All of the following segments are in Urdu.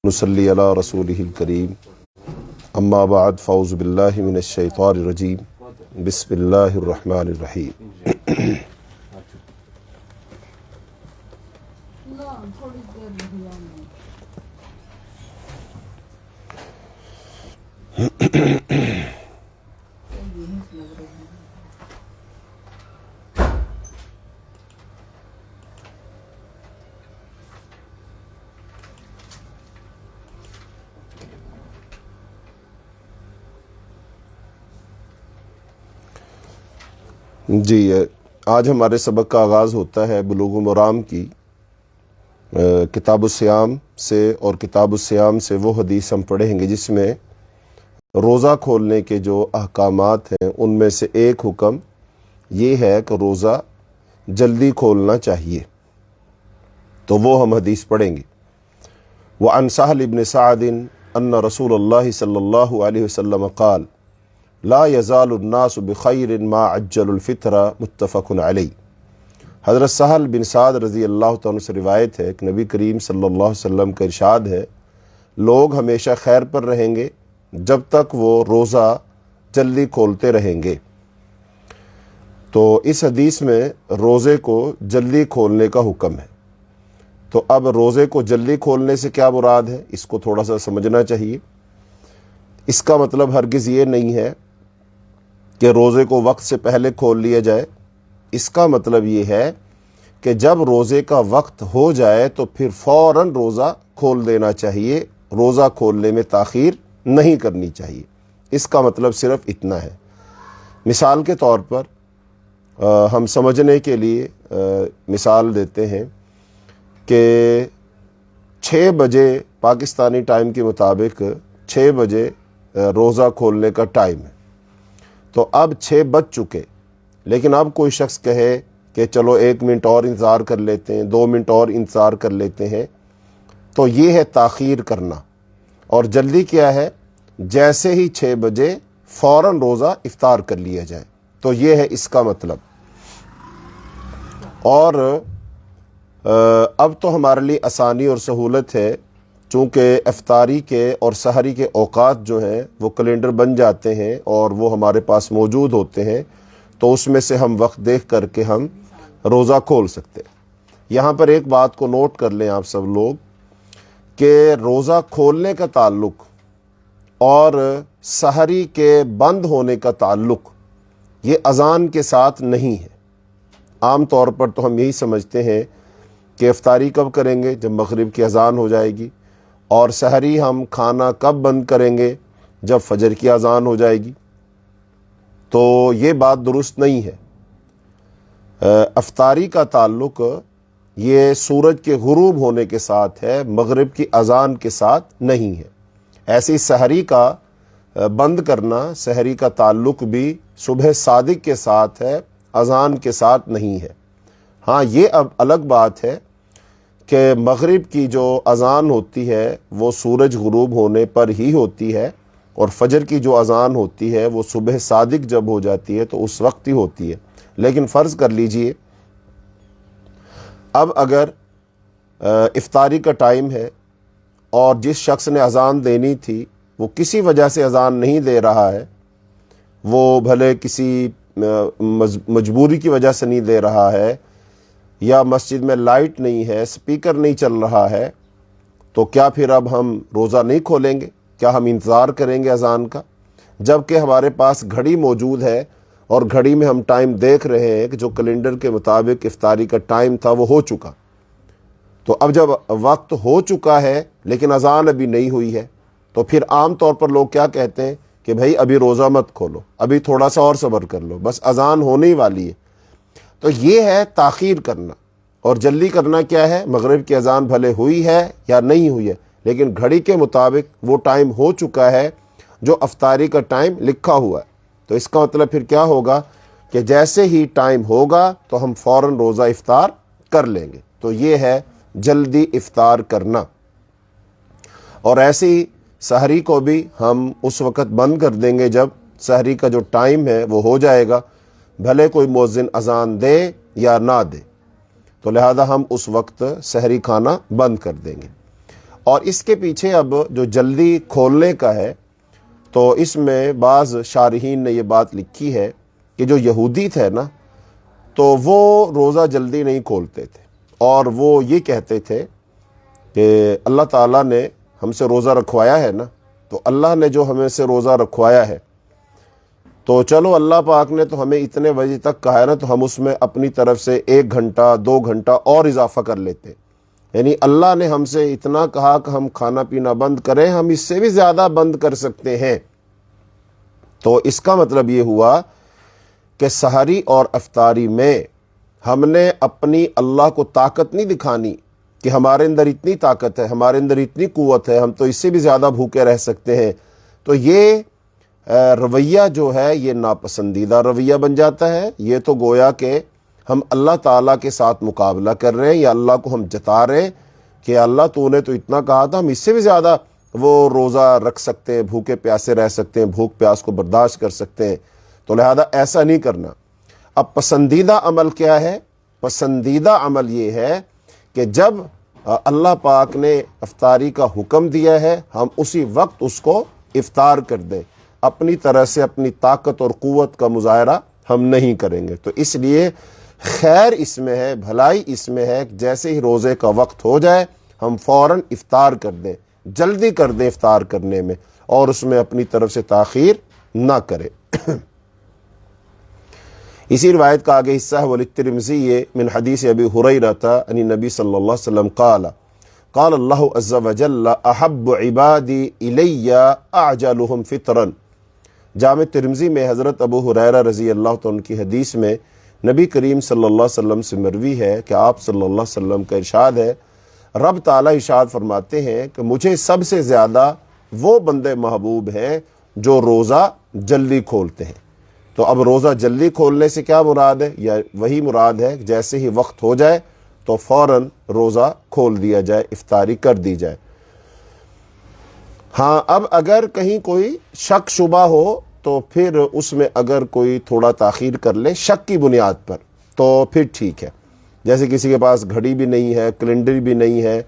نصلی علی رسولہ الکریم اما بعد فاعوذ باللہ من الشیطان الرجیم بسم اللہ الرحمن الرحیم جی آج ہمارے سبق کا آغاز ہوتا ہے بلوغ المرام کی کتاب الصیام سے، اور کتاب الصیام سے وہ حدیث ہم پڑھیں گے جس میں روزہ کھولنے کے جو احکامات ہیں ان میں سے ایک حکم یہ ہے کہ روزہ جلدی کھولنا چاہیے، تو وہ ہم حدیث پڑھیں گے۔ وعن سہل بن سعد ان رسول اللہ صلی اللہ علیہ وسلم قال لا يزال الناس بخیر ما عجل الفطر متفق علیہ۔ حضرت سہل بن سعد رضی اللہ تعالیٰ سے روایت ہے کہ نبی کریم صلی اللہ علیہ وسلم کا ارشاد ہے، لوگ ہمیشہ خیر پر رہیں گے جب تک وہ روزہ جلدی کھولتے رہیں گے۔ تو اس حدیث میں روزے کو جلدی کھولنے کا حکم ہے۔ تو اب روزے کو جلدی کھولنے سے کیا مراد ہے، اس کو تھوڑا سا سمجھنا چاہیے۔ اس کا مطلب ہرگز یہ نہیں ہے کہ روزے کو وقت سے پہلے کھول لیا جائے۔ اس کا مطلب یہ ہے کہ جب روزے کا وقت ہو جائے تو پھر فوراً روزہ کھول دینا چاہیے، روزہ کھولنے میں تاخیر نہیں کرنی چاہیے۔ اس کا مطلب صرف اتنا ہے۔ مثال کے طور پر ہم سمجھنے کے لیے مثال دیتے ہیں کہ 6 بجے پاکستانی ٹائم کے مطابق 6 بجے روزہ کھولنے کا ٹائم ہے، تو اب 6 بج چکے، لیکن اب کوئی شخص کہے کہ چلو 1 منٹ اور انتظار کر لیتے ہیں، 2 منٹ اور انتظار کر لیتے ہیں، تو یہ ہے تاخیر کرنا۔ اور جلدی کیا ہے، جیسے ہی 6 بجے فوراً روزہ افطار کر لیا جائے، تو یہ ہے اس کا مطلب۔ اور اب تو ہمارے لیے آسانی اور سہولت ہے، چونکہ افطاری کے اور سحری کے اوقات جو ہیں وہ کیلنڈر بن جاتے ہیں اور وہ ہمارے پاس موجود ہوتے ہیں، تو اس میں سے ہم وقت دیکھ کر کے ہم روزہ کھول سکتے ہیں۔ یہاں پر ایک بات کو نوٹ کر لیں آپ سب لوگ کہ روزہ کھولنے کا تعلق اور سحری کے بند ہونے کا تعلق یہ اذان کے ساتھ نہیں ہے۔ عام طور پر تو ہم یہی سمجھتے ہیں کہ افطاری کب کریں گے، جب مغرب کی اذان ہو جائے گی، اور سحری ہم کھانا کب بند کریں گے، جب فجر کی اذان ہو جائے گی۔ تو یہ بات درست نہیں ہے۔ افطاری کا تعلق یہ سورج کے غروب ہونے کے ساتھ ہے، مغرب کی اذان کے ساتھ نہیں ہے۔ ایسی سحری کا بند کرنا، سحری کا تعلق بھی صبح صادق کے ساتھ ہے، اذان کے ساتھ نہیں ہے۔ ہاں یہ اب الگ بات ہے کہ مغرب کی جو اذان ہوتی ہے وہ سورج غروب ہونے پر ہی ہوتی ہے، اور فجر کی جو اذان ہوتی ہے وہ صبح صادق جب ہو جاتی ہے تو اس وقت ہی ہوتی ہے۔ لیکن فرض کر لیجئے اب اگر افطاری کا ٹائم ہے اور جس شخص نے اذان دینی تھی وہ کسی وجہ سے اذان نہیں دے رہا ہے، وہ بھلے کسی مجبوری کی وجہ سے نہیں دے رہا ہے، یا مسجد میں لائٹ نہیں ہے، سپیکر نہیں چل رہا ہے، تو کیا پھر اب ہم روزہ نہیں کھولیں گے؟ کیا ہم انتظار کریں گے اذان کا؟ جبکہ ہمارے پاس گھڑی موجود ہے اور گھڑی میں ہم ٹائم دیکھ رہے ہیں کہ جو کیلنڈر کے مطابق افطاری کا ٹائم تھا وہ ہو چکا۔ تو اب جب وقت ہو چکا ہے لیکن اذان ابھی نہیں ہوئی ہے، تو پھر عام طور پر لوگ کیا کہتے ہیں کہ بھائی ابھی روزہ مت کھولو، ابھی تھوڑا سا اور صبر کر لو، بس اذان ہونے ہی والی ہے۔ تو یہ ہے تاخیر کرنا۔ اور جلدی کرنا کیا ہے، مغرب کی اذان بھلے ہوئی ہے یا نہیں ہوئی ہے لیکن گھڑی کے مطابق وہ ٹائم ہو چکا ہے جو افطاری کا ٹائم لکھا ہوا ہے۔ تو اس کا مطلب پھر کیا ہوگا کہ جیسے ہی ٹائم ہوگا تو ہم فوراً روزہ افطار کر لیں گے۔ تو یہ ہے جلدی افطار کرنا۔ اور ایسے ہی سحری کو بھی ہم اس وقت بند کر دیں گے جب سحری کا جو ٹائم ہے وہ ہو جائے گا، بھلے کوئی مؤذن اذان دے یا نہ دے، تو لہذا ہم اس وقت سحری کھانا بند کر دیں گے۔ اور اس کے پیچھے اب جو جلدی کھولنے کا ہے، تو اس میں بعض شارحین نے یہ بات لکھی ہے کہ جو یہودی تھے نا، تو وہ روزہ جلدی نہیں کھولتے تھے، اور وہ یہ کہتے تھے کہ اللہ تعالیٰ نے ہم سے روزہ رکھوایا ہے نا، تو اللہ نے جو ہمیں سے روزہ رکھوایا ہے، تو چلو اللہ پاک نے تو ہمیں اتنے بجے تک کہا ہے نا، تو ہم اس میں اپنی طرف سے 1 گھنٹہ 2 گھنٹہ اور اضافہ کر لیتے، یعنی اللہ نے ہم سے اتنا کہا کہ ہم کھانا پینا بند کریں، ہم اس سے بھی زیادہ بند کر سکتے ہیں۔ تو اس کا مطلب یہ ہوا کہ سحری اور افطاری میں ہم نے اپنی اللہ کو طاقت نہیں دکھانی کہ ہمارے اندر اتنی طاقت ہے، ہمارے اندر اتنی قوت ہے، ہم تو اس سے بھی زیادہ بھوکے رہ سکتے ہیں۔ تو یہ رویہ جو ہے یہ ناپسندیدہ رویہ بن جاتا ہے۔ یہ تو گویا کہ ہم اللہ تعالیٰ کے ساتھ مقابلہ کر رہے ہیں، یا اللہ کو ہم جتا رہے ہیں کہ اللہ تو نے تو اتنا کہا تھا، ہم اس سے بھی زیادہ وہ روزہ رکھ سکتے ہیں، بھوکے پیاسے رہ سکتے ہیں، بھوک پیاس کو برداشت کر سکتے ہیں، تو لہذا ایسا نہیں کرنا۔ اب پسندیدہ عمل کیا ہے؟ پسندیدہ عمل یہ ہے کہ جب اللہ پاک نے افطاری کا حکم دیا ہے، ہم اسی وقت اس کو افطار کر دیں، اپنی طرح سے اپنی طاقت اور قوت کا مظاہرہ ہم نہیں کریں گے۔ تو اس لیے خیر اس میں ہے، بھلائی اس میں ہے کہ جیسے ہی روزے کا وقت ہو جائے ہم فوراً افطار کر دیں، جلدی کر دیں افطار کرنے میں، اور اس میں اپنی طرف سے تاخیر نہ کریں۔ اسی روایت کا آگے حصہ ہے، وَلِلتِّرْمِذِيِّ من حدیث ابی ہریرہ عن النبی صلی اللہ علیہ وسلم قال قال اللہ عز وجل احب عبادی الی اعجلهم فطرا۔ جامع ترمذی میں حضرت ابو ہریرہ رضی اللہ عنہ کی حدیث میں نبی کریم صلی اللہ علیہ وسلم سے مروی ہے کہ آپ صلی اللہ علیہ وسلم کا ارشاد ہے، رب تعالیٰ ارشاد فرماتے ہیں کہ مجھے سب سے زیادہ وہ بندے محبوب ہیں جو روزہ جلدی کھولتے ہیں۔ تو اب روزہ جلدی کھولنے سے کیا مراد ہے؟ یا وہی مراد ہے کہ جیسے ہی وقت ہو جائے تو فوراً روزہ کھول دیا جائے، افطاری کر دی جائے۔ ہاں، اب اگر کہیں کوئی شک شبہ ہو تو پھر اس میں اگر کوئی تھوڑا تاخیر کر لے شک کی بنیاد پر تو پھر ٹھیک ہے، جیسے کسی کے پاس گھڑی بھی نہیں ہے، کیلنڈر بھی نہیں ہے،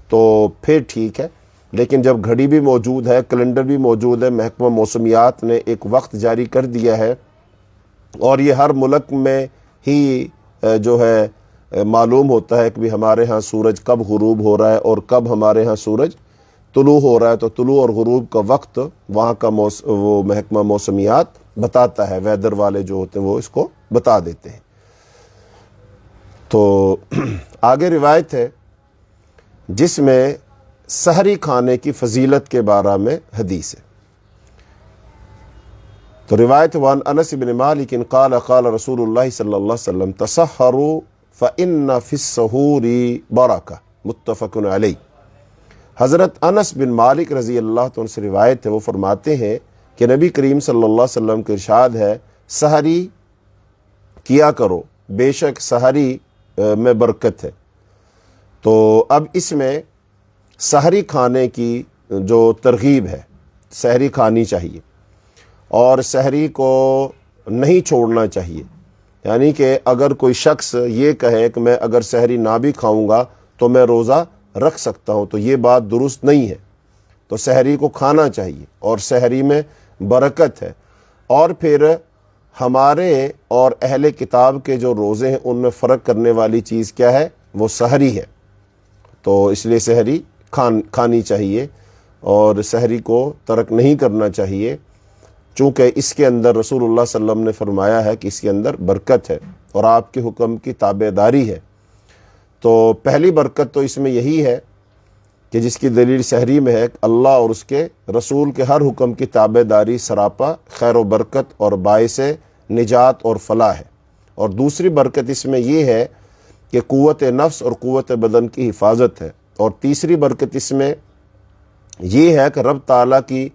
تو پھر ٹھیک ہے۔ لیکن جب گھڑی بھی موجود ہے، کیلنڈر بھی موجود ہے، محکمہ موسمیات نے ایک وقت جاری کر دیا ہے، اور یہ ہر ملک میں ہی جو ہے معلوم ہوتا ہے کہ بھی ہمارے ہاں سورج کب غروب ہو رہا ہے اور کب ہمارے ہاں سورج طلوع ہو رہا ہے، تو طلوع اور غروب کا وقت وہاں کا وہ محکمہ موسمیات بتاتا ہے، ویدر والے جو ہوتے ہیں وہ اس کو بتا دیتے ہیں۔ تو آگے روایت ہے جس میں سحری کھانے کی فضیلت کے بارے میں حدیث ہے۔ تو روایت وان انس بن مالک قال قال رسول اللہ صلی اللہ علیہ وسلم تسحروا فإن فی السحور برکہ، متفق علیہ۔ حضرت انس بن مالک رضی اللہ عنہ سے روایت ہے، وہ فرماتے ہیں کہ نبی کریم صلی اللہ علیہ وسلم کے ارشاد ہے، سحری کیا کرو، بے شک سحری میں برکت ہے۔ تو اب اس میں سحری کھانے کی جو ترغیب ہے، سحری کھانی چاہیے اور سحری کو نہیں چھوڑنا چاہیے، یعنی کہ اگر کوئی شخص یہ کہے کہ میں اگر سحری نہ بھی کھاؤں گا تو میں روزہ رکھ سکتا ہوں، تو یہ بات درست نہیں ہے۔ تو سحری کو کھانا چاہیے اور سحری میں برکت ہے۔ اور پھر ہمارے اور اہل کتاب کے جو روزے ہیں ان میں فرق کرنے والی چیز کیا ہے؟ وہ سحری ہے۔ تو اس لیے سحری کھانی چاہیے اور سحری کو ترک نہیں کرنا چاہیے، چونکہ اس کے اندر رسول اللہ صلی اللہ علیہ وسلم نے فرمایا ہے کہ اس کے اندر برکت ہے اور آپ کے حکم کی تابع داری ہے۔ تو پہلی برکت تو اس میں یہی ہے کہ جس کی دلیل سحری میں ہے، اللہ اور اس کے رسول کے ہر حکم کی تابع داری سراپا خیر و برکت اور باعث نجات اور فلاح ہے۔ اور دوسری برکت اس میں یہ ہے کہ قوت نفس اور قوت بدن کی حفاظت ہے۔ اور تیسری برکت اس میں یہ ہے کہ رب تعالیٰ کی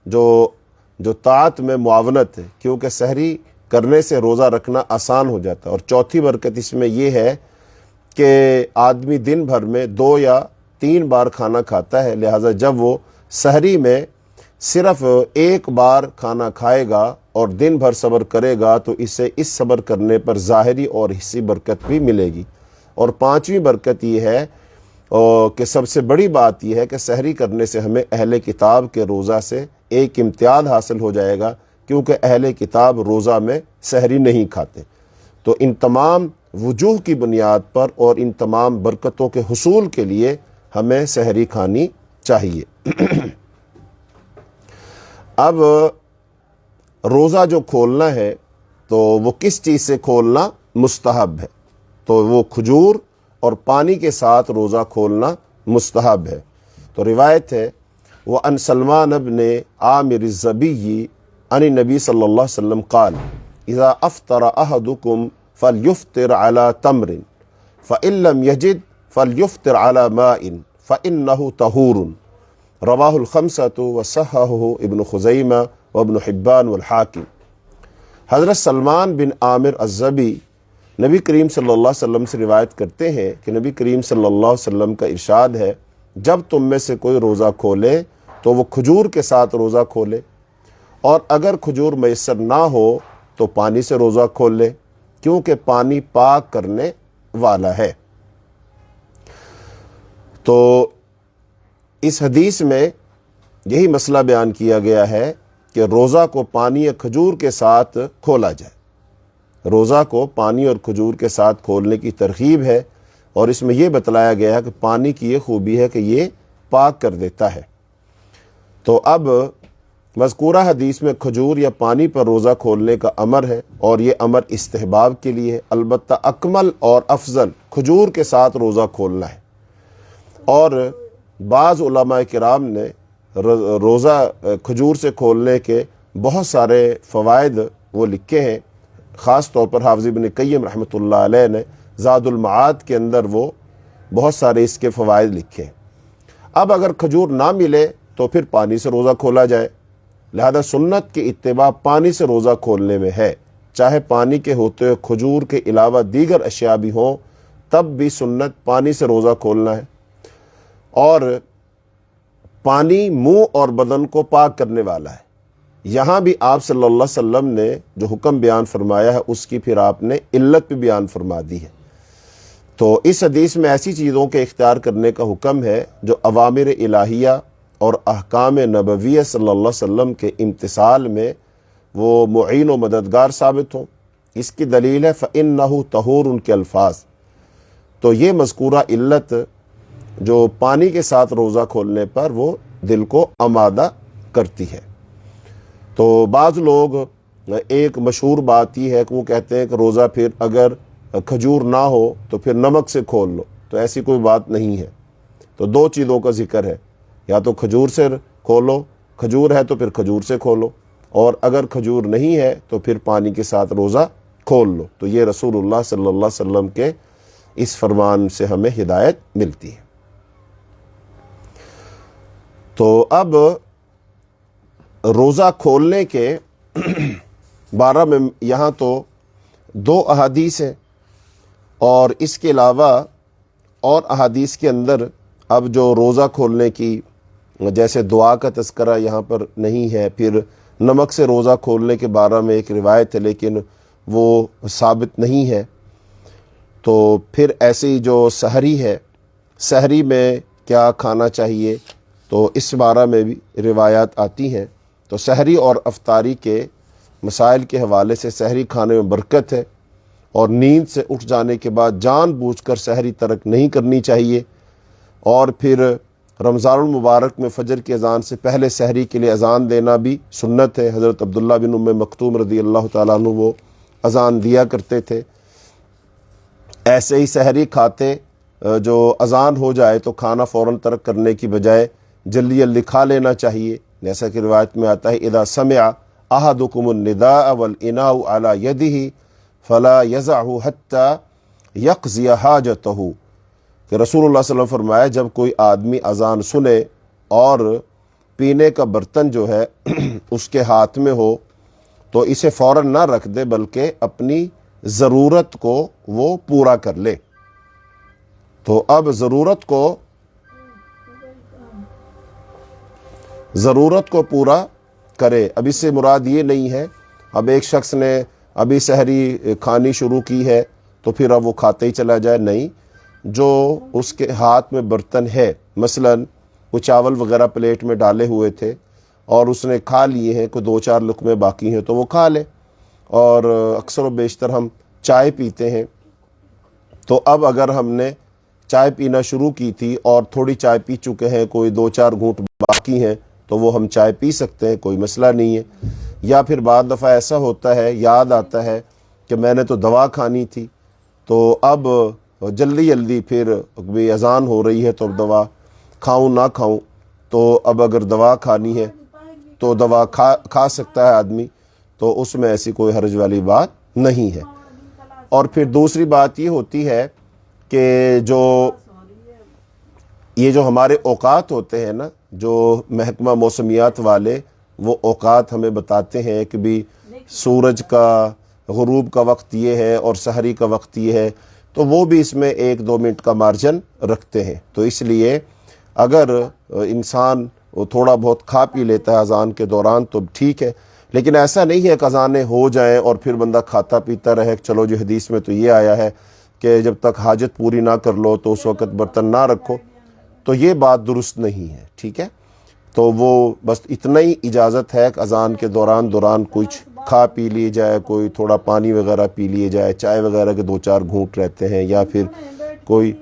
جو طاعت میں معاونت ہے، کیونکہ سحری کرنے سے روزہ رکھنا آسان ہو جاتا ہے۔ اور چوتھی برکت اس میں یہ ہے کہ آدمی دن بھر میں 2 یا 3 بار کھانا کھاتا ہے، لہٰذا جب وہ سحری میں صرف 1 بار کھانا کھائے گا اور دن بھر صبر کرے گا تو اسے اس صبر کرنے پر ظاہری اور حصی برکت بھی ملے گی۔ اور 5ویں برکت یہ ہے اور کہ سب سے بڑی بات یہ ہے کہ سحری کرنے سے ہمیں اہل کتاب کے روزہ سے ایک امتیاز حاصل ہو جائے گا، کیونکہ اہل کتاب روزہ میں سحری نہیں کھاتے۔ تو ان تمام وجوہ کی بنیاد پر اور ان تمام برکتوں کے حصول کے لیے ہمیں سحری کھانی چاہیے۔ اب روزہ جو کھولنا ہے تو وہ کس چیز سے کھولنا مستحب ہے؟ تو وہ کھجور اور پانی کے ساتھ روزہ کھولنا مستحب ہے۔ تو روایت ہے وَأَنْ سلمان بن عامر الزبی عن النبی صلی اللہ علیہ وسلم قال اذا افطر احدکم فلیفطر علی تمر فإن لم یجد فلیفطر علی ماء فإنه طہور، رواہ الخمسۃ وصححہ ابن خزیمہ وابن حبان والحاکم۔ حضرت سلمان بن عامر الزبی نبی کریم صلی اللہ علیہ وسلم سے روایت کرتے ہیں کہ نبی کریم صلی اللہ علیہ وسلم کا ارشاد ہے، جب تم میں سے کوئی روزہ کھولے تو وہ کھجور کے ساتھ روزہ کھولے، اور اگر کھجور میسر نہ ہو تو پانی سے روزہ کھول لے، کیونکہ پانی پاک کرنے والا ہے۔ تو اس حدیث میں یہی مسئلہ بیان کیا گیا ہے کہ روزہ کو پانی یا کھجور کے ساتھ کھولا جائے۔ روزہ کو پانی اور کھجور کے ساتھ کھولنے کی ترغیب ہے، اور اس میں یہ بتلایا گیا ہے کہ پانی کی یہ خوبی ہے کہ یہ پاک کر دیتا ہے۔ تو اب مذکورہ حدیث میں کھجور یا پانی پر روزہ کھولنے کا امر ہے، اور یہ امر استحباب کے لیے ہے، البتہ اکمل اور افضل کھجور کے ساتھ روزہ کھولنا ہے۔ اور بعض علماء کرام نے روزہ کھجور سے کھولنے کے بہت سارے فوائد وہ لکھے ہیں، خاص طور پر حافظ ابن قیم رحمۃ اللہ علیہ نے زاد المعاد کے اندر وہ بہت سارے اس کے فوائد لکھے ہیں۔ اب اگر کھجور نہ ملے تو پھر پانی سے روزہ کھولا جائے، لہذا سنت کی اتباع پانی سے روزہ کھولنے میں ہے، چاہے پانی کے ہوتے ہوئے کھجور کے علاوہ دیگر اشیاء بھی ہوں، تب بھی سنت پانی سے روزہ کھولنا ہے۔ اور پانی منہ اور بدن کو پاک کرنے والا ہے۔ یہاں بھی آپ صلی اللہ علیہ وسلم نے جو حکم بیان فرمایا ہے اس کی پھر آپ نے علت بھی بیان فرما دی ہے۔ تو اس حدیث میں ایسی چیزوں کے اختیار کرنے کا حکم ہے جو اوامر الہیہ اور احکام نبویہ صلی اللہ علیہ وسلم کے امتثال میں وہ معین و مددگار ثابت ہوں۔ اس کی دلیل ہے فَإِنَّهُ طَهُورٌ کے الفاظ۔ تو یہ مذکورہ علت جو پانی کے ساتھ روزہ کھولنے پر وہ دل کو آمادہ کرتی ہے۔ تو بعض لوگ ایک مشہور بات یہ ہے کہ وہ کہتے ہیں کہ روزہ پھر اگر کھجور نہ ہو تو پھر نمک سے کھول لو، تو ایسی کوئی بات نہیں ہے۔ تو دو چیزوں کا ذکر ہے، یا تو کھجور سے کھولو، کھجور ہے تو پھر کھجور سے کھولو، اور اگر کھجور نہیں ہے تو پھر پانی کے ساتھ روزہ کھول لو۔ تو یہ رسول اللہ صلی اللہ علیہ وسلم کے اس فرمان سے ہمیں ہدایت ملتی ہے۔ تو اب روزہ کھولنے کے بارے میں یہاں تو دو احادیث ہیں، اور اس کے علاوہ اور احادیث کے اندر اب جو روزہ کھولنے کی جیسے دعا کا تذکرہ یہاں پر نہیں ہے، پھر نمک سے روزہ کھولنے کے بارے میں ایک روایت ہے لیکن وہ ثابت نہیں ہے۔ تو پھر ایسی جو سحری ہے، سحری میں کیا کھانا چاہیے، تو اس بارے میں بھی روایات آتی ہیں۔ تو سحری اور افطاری کے مسائل کے حوالے سے سحری کھانے میں برکت ہے، اور نیند سے اٹھ جانے کے بعد جان بوجھ کر سحری ترک نہیں کرنی چاہیے، اور پھر رمضان المبارک میں فجر کی اذان سے پہلے سحری کے لیے اذان دینا بھی سنت ہے۔ حضرت عبداللہ بن ام مکتوم رضی اللہ تعالیٰ عنہ وہ اذان دیا کرتے تھے۔ ایسے ہی سحری کھاتے جو اذان ہو جائے تو کھانا فوراً ترک کرنے کی بجائے جلدی جلدی کھا لینا چاہیے، جیسا کہ روایت میں آتا ہے اذا سمع احدکم النداء والاناء علی یدہ فلا یضعہ حتی یقضی حاجتہ، کہ رسول اللہ صلی اللہ علیہ وسلم فرمایا جب کوئی آدمی اذان سنے اور پینے کا برتن جو ہے اس کے ہاتھ میں ہو تو اسے فوراً نہ رکھ دے، بلکہ اپنی ضرورت کو وہ پورا کر لے۔ تو اب ضرورت کو پورا کرے۔ اب اس سے مراد یہ نہیں ہے اب ایک شخص نے ابھی سحری کھانی شروع کی ہے تو پھر اب وہ کھاتے ہی چلا جائے، نہیں، جو اس کے ہاتھ میں برتن ہے، مثلاً وہ چاول وغیرہ پلیٹ میں ڈالے ہوئے تھے اور اس نے کھا لیے ہیں، کوئی 2-4 لقمے باقی ہیں تو وہ کھا لے، اور اکثر و بیشتر ہم چائے پیتے ہیں، تو اب اگر ہم نے چائے پینا شروع کی تھی اور تھوڑی چائے پی چکے ہیں، کوئی 2-4 گھونٹ باقی ہیں، تو وہ ہم چائے پی سکتے ہیں، کوئی مسئلہ نہیں ہے۔ یا پھر بعض دفعہ ایسا ہوتا ہے، یاد آتا ہے کہ میں نے تو دوا کھانی تھی، تو اب جلدی جلدی پھر بھی اذان ہو رہی ہے تو دوا کھاؤں نہ کھاؤں، تو اب اگر دوا کھانی ہے تو دوا کھا سکتا ہے آدمی، تو اس میں ایسی کوئی حرج والی بات نہیں ہے۔ اور پھر دوسری بات یہ ہوتی ہے کہ یہ جو ہمارے اوقات ہوتے ہیں نا، جو محکمہ موسمیات والے، وہ اوقات ہمیں بتاتے ہیں کہ بھی سورج کا غروب کا وقت یہ ہے اور سحری کا وقت یہ ہے، تو وہ بھی اس میں 1-2 منٹ کا مارجن رکھتے ہیں، تو اس لیے اگر انسان وہ تھوڑا بہت کھا پی لیتا ہے اذان کے دوران تو ٹھیک ہے، لیکن ایسا نہیں ہے کہ اذانیں ہو جائیں اور پھر بندہ کھاتا پیتا رہے۔ چلو جی، حدیث میں تو یہ آیا ہے کہ جب تک حاجت پوری نہ کر لو تو اس وقت برتن نہ رکھو، تو یہ بات درست نہیں ہے، ٹھیک ہے۔ تو وہ بس اتنا ہی اجازت ہے کہ اذان کے دوران کچھ کھا پی لی جائے، کوئی تھوڑا پانی وغیرہ پی لیے جائے، چائے وغیرہ کے 2-4 گھونٹ رہتے ہیں، یا پھر کوئی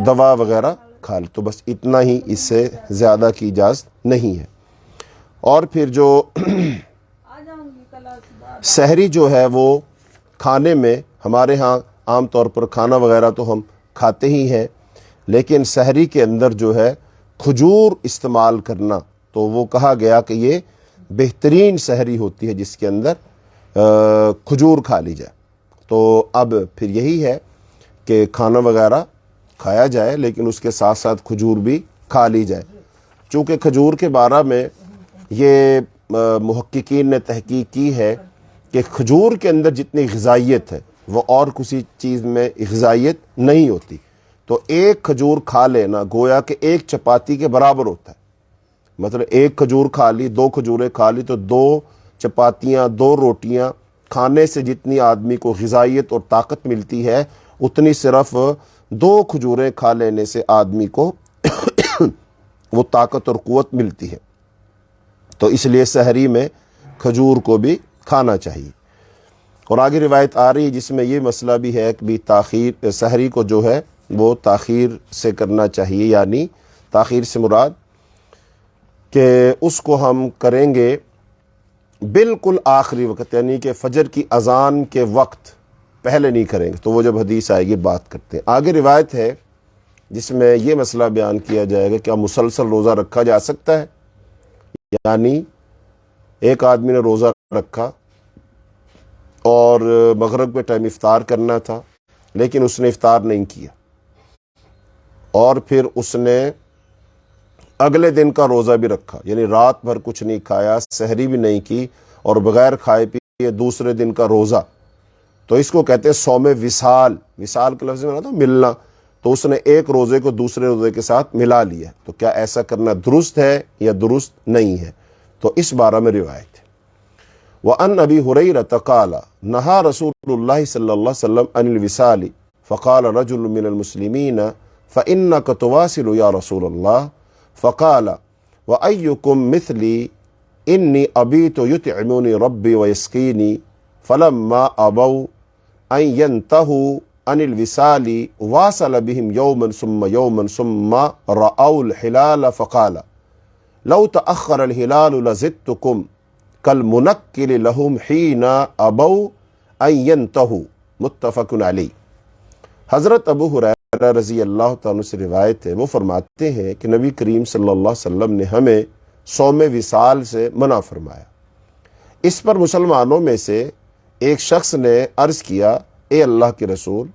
دوا وغیرہ کھا لے، تو بس اتنا ہی، اس سے زیادہ کی اجازت نہیں ہے۔ اور پھر جو سحری جو ہے وہ کھانے میں ہمارے ہاں عام طور پر کھانا وغیرہ تو ہم کھاتے ہی ہیں، لیکن سحری کے اندر جو ہے کھجور استعمال کرنا، تو وہ کہا گیا کہ یہ بہترین سحری ہوتی ہے جس کے اندر کھجور کھا لی جائے۔ تو اب پھر یہی ہے کہ کھانا وغیرہ کھایا جائے لیکن اس کے ساتھ ساتھ کھجور بھی کھا لی جائے، چونکہ کھجور کے بارے میں یہ محققین نے تحقیق کی ہے کہ کھجور کے اندر جتنی غذائیت ہے وہ اور کسی چیز میں غذائیت نہیں ہوتی، تو ایک کھجور کھا لینا گویا کہ ایک چپاتی کے برابر ہوتا ہے۔ مطلب ایک کھجور کھا لی، 2 کھجوریں کھا لی، تو 2 چپاتیاں، 2 روٹیاں کھانے سے جتنی آدمی کو غذائیت اور طاقت ملتی ہے، اتنی صرف 2 کھجوریں کھا لینے سے آدمی کو وہ طاقت اور قوت ملتی ہے۔ تو اس لیے سحری میں کھجور کو بھی کھانا چاہیے۔ اور آگے روایت آ رہی ہے جس میں یہ مسئلہ بھی ہے کہ بھی تاخیر، سحری کو جو ہے وہ تاخیر سے کرنا چاہیے، یعنی تاخیر سے مراد کہ اس کو ہم کریں گے بالکل آخری وقت، یعنی کہ فجر کی اذان کے وقت پہلے نہیں کریں گے، تو وہ جب حدیث آئے گی بات کرتے ہیں۔ آگے روایت ہے جس میں یہ مسئلہ بیان کیا جائے گا، کیا مسلسل روزہ رکھا جا سکتا ہے؟ یعنی ایک آدمی نے روزہ رکھا اور مغرب کے ٹائم افطار کرنا تھا، لیکن اس نے افطار نہیں کیا، اور پھر اس نے اگلے دن کا روزہ بھی رکھا، یعنی رات بھر کچھ نہیں کھایا، سحری بھی نہیں کی، اور بغیر کھائے پیے دوسرے دن کا روزہ، تو اس کو کہتے ہیں صوم وصال۔ وصال کا لفظ میں تو ملنا، تو اس نے ایک روزے کو دوسرے روزے کے ساتھ ملا لیا، تو کیا ایسا کرنا درست ہے یا درست نہیں ہے؟ تو اس بارے میں روایت ہے۔ وَأَنْ أَبِي هُرَيْرَةَ قَالَ نَهَى رسول اللہ صلی اللہ علیہ وسلم عن الوصال فقال رجل من المسلمین فإنك تواصل يا رسول اللہ فقال وأيكم مثلی انی أبيت يطعمني ربي ويسقيني فلما أبوا أن ينتهوا عن الوصال واصل بهم يوما ثم رأوا الهلال فقال لو تأخر الهلال لزدتكم كالمنكل لهم حين أبوا أن ينتهوا، متفق علیہ۔ حضرت ابو ہریرہ رضی اللہ تعالیٰ سے روایت ہے، وہ فرماتے ہیں کہ نبی کریم صلی اللہ علیہ وسلم نے ہمیں صوم وصال سے منع فرمایا۔ اس پر مسلمانوں میں سے ایک شخص نے عرض کیا، اے اللہ کے رسول،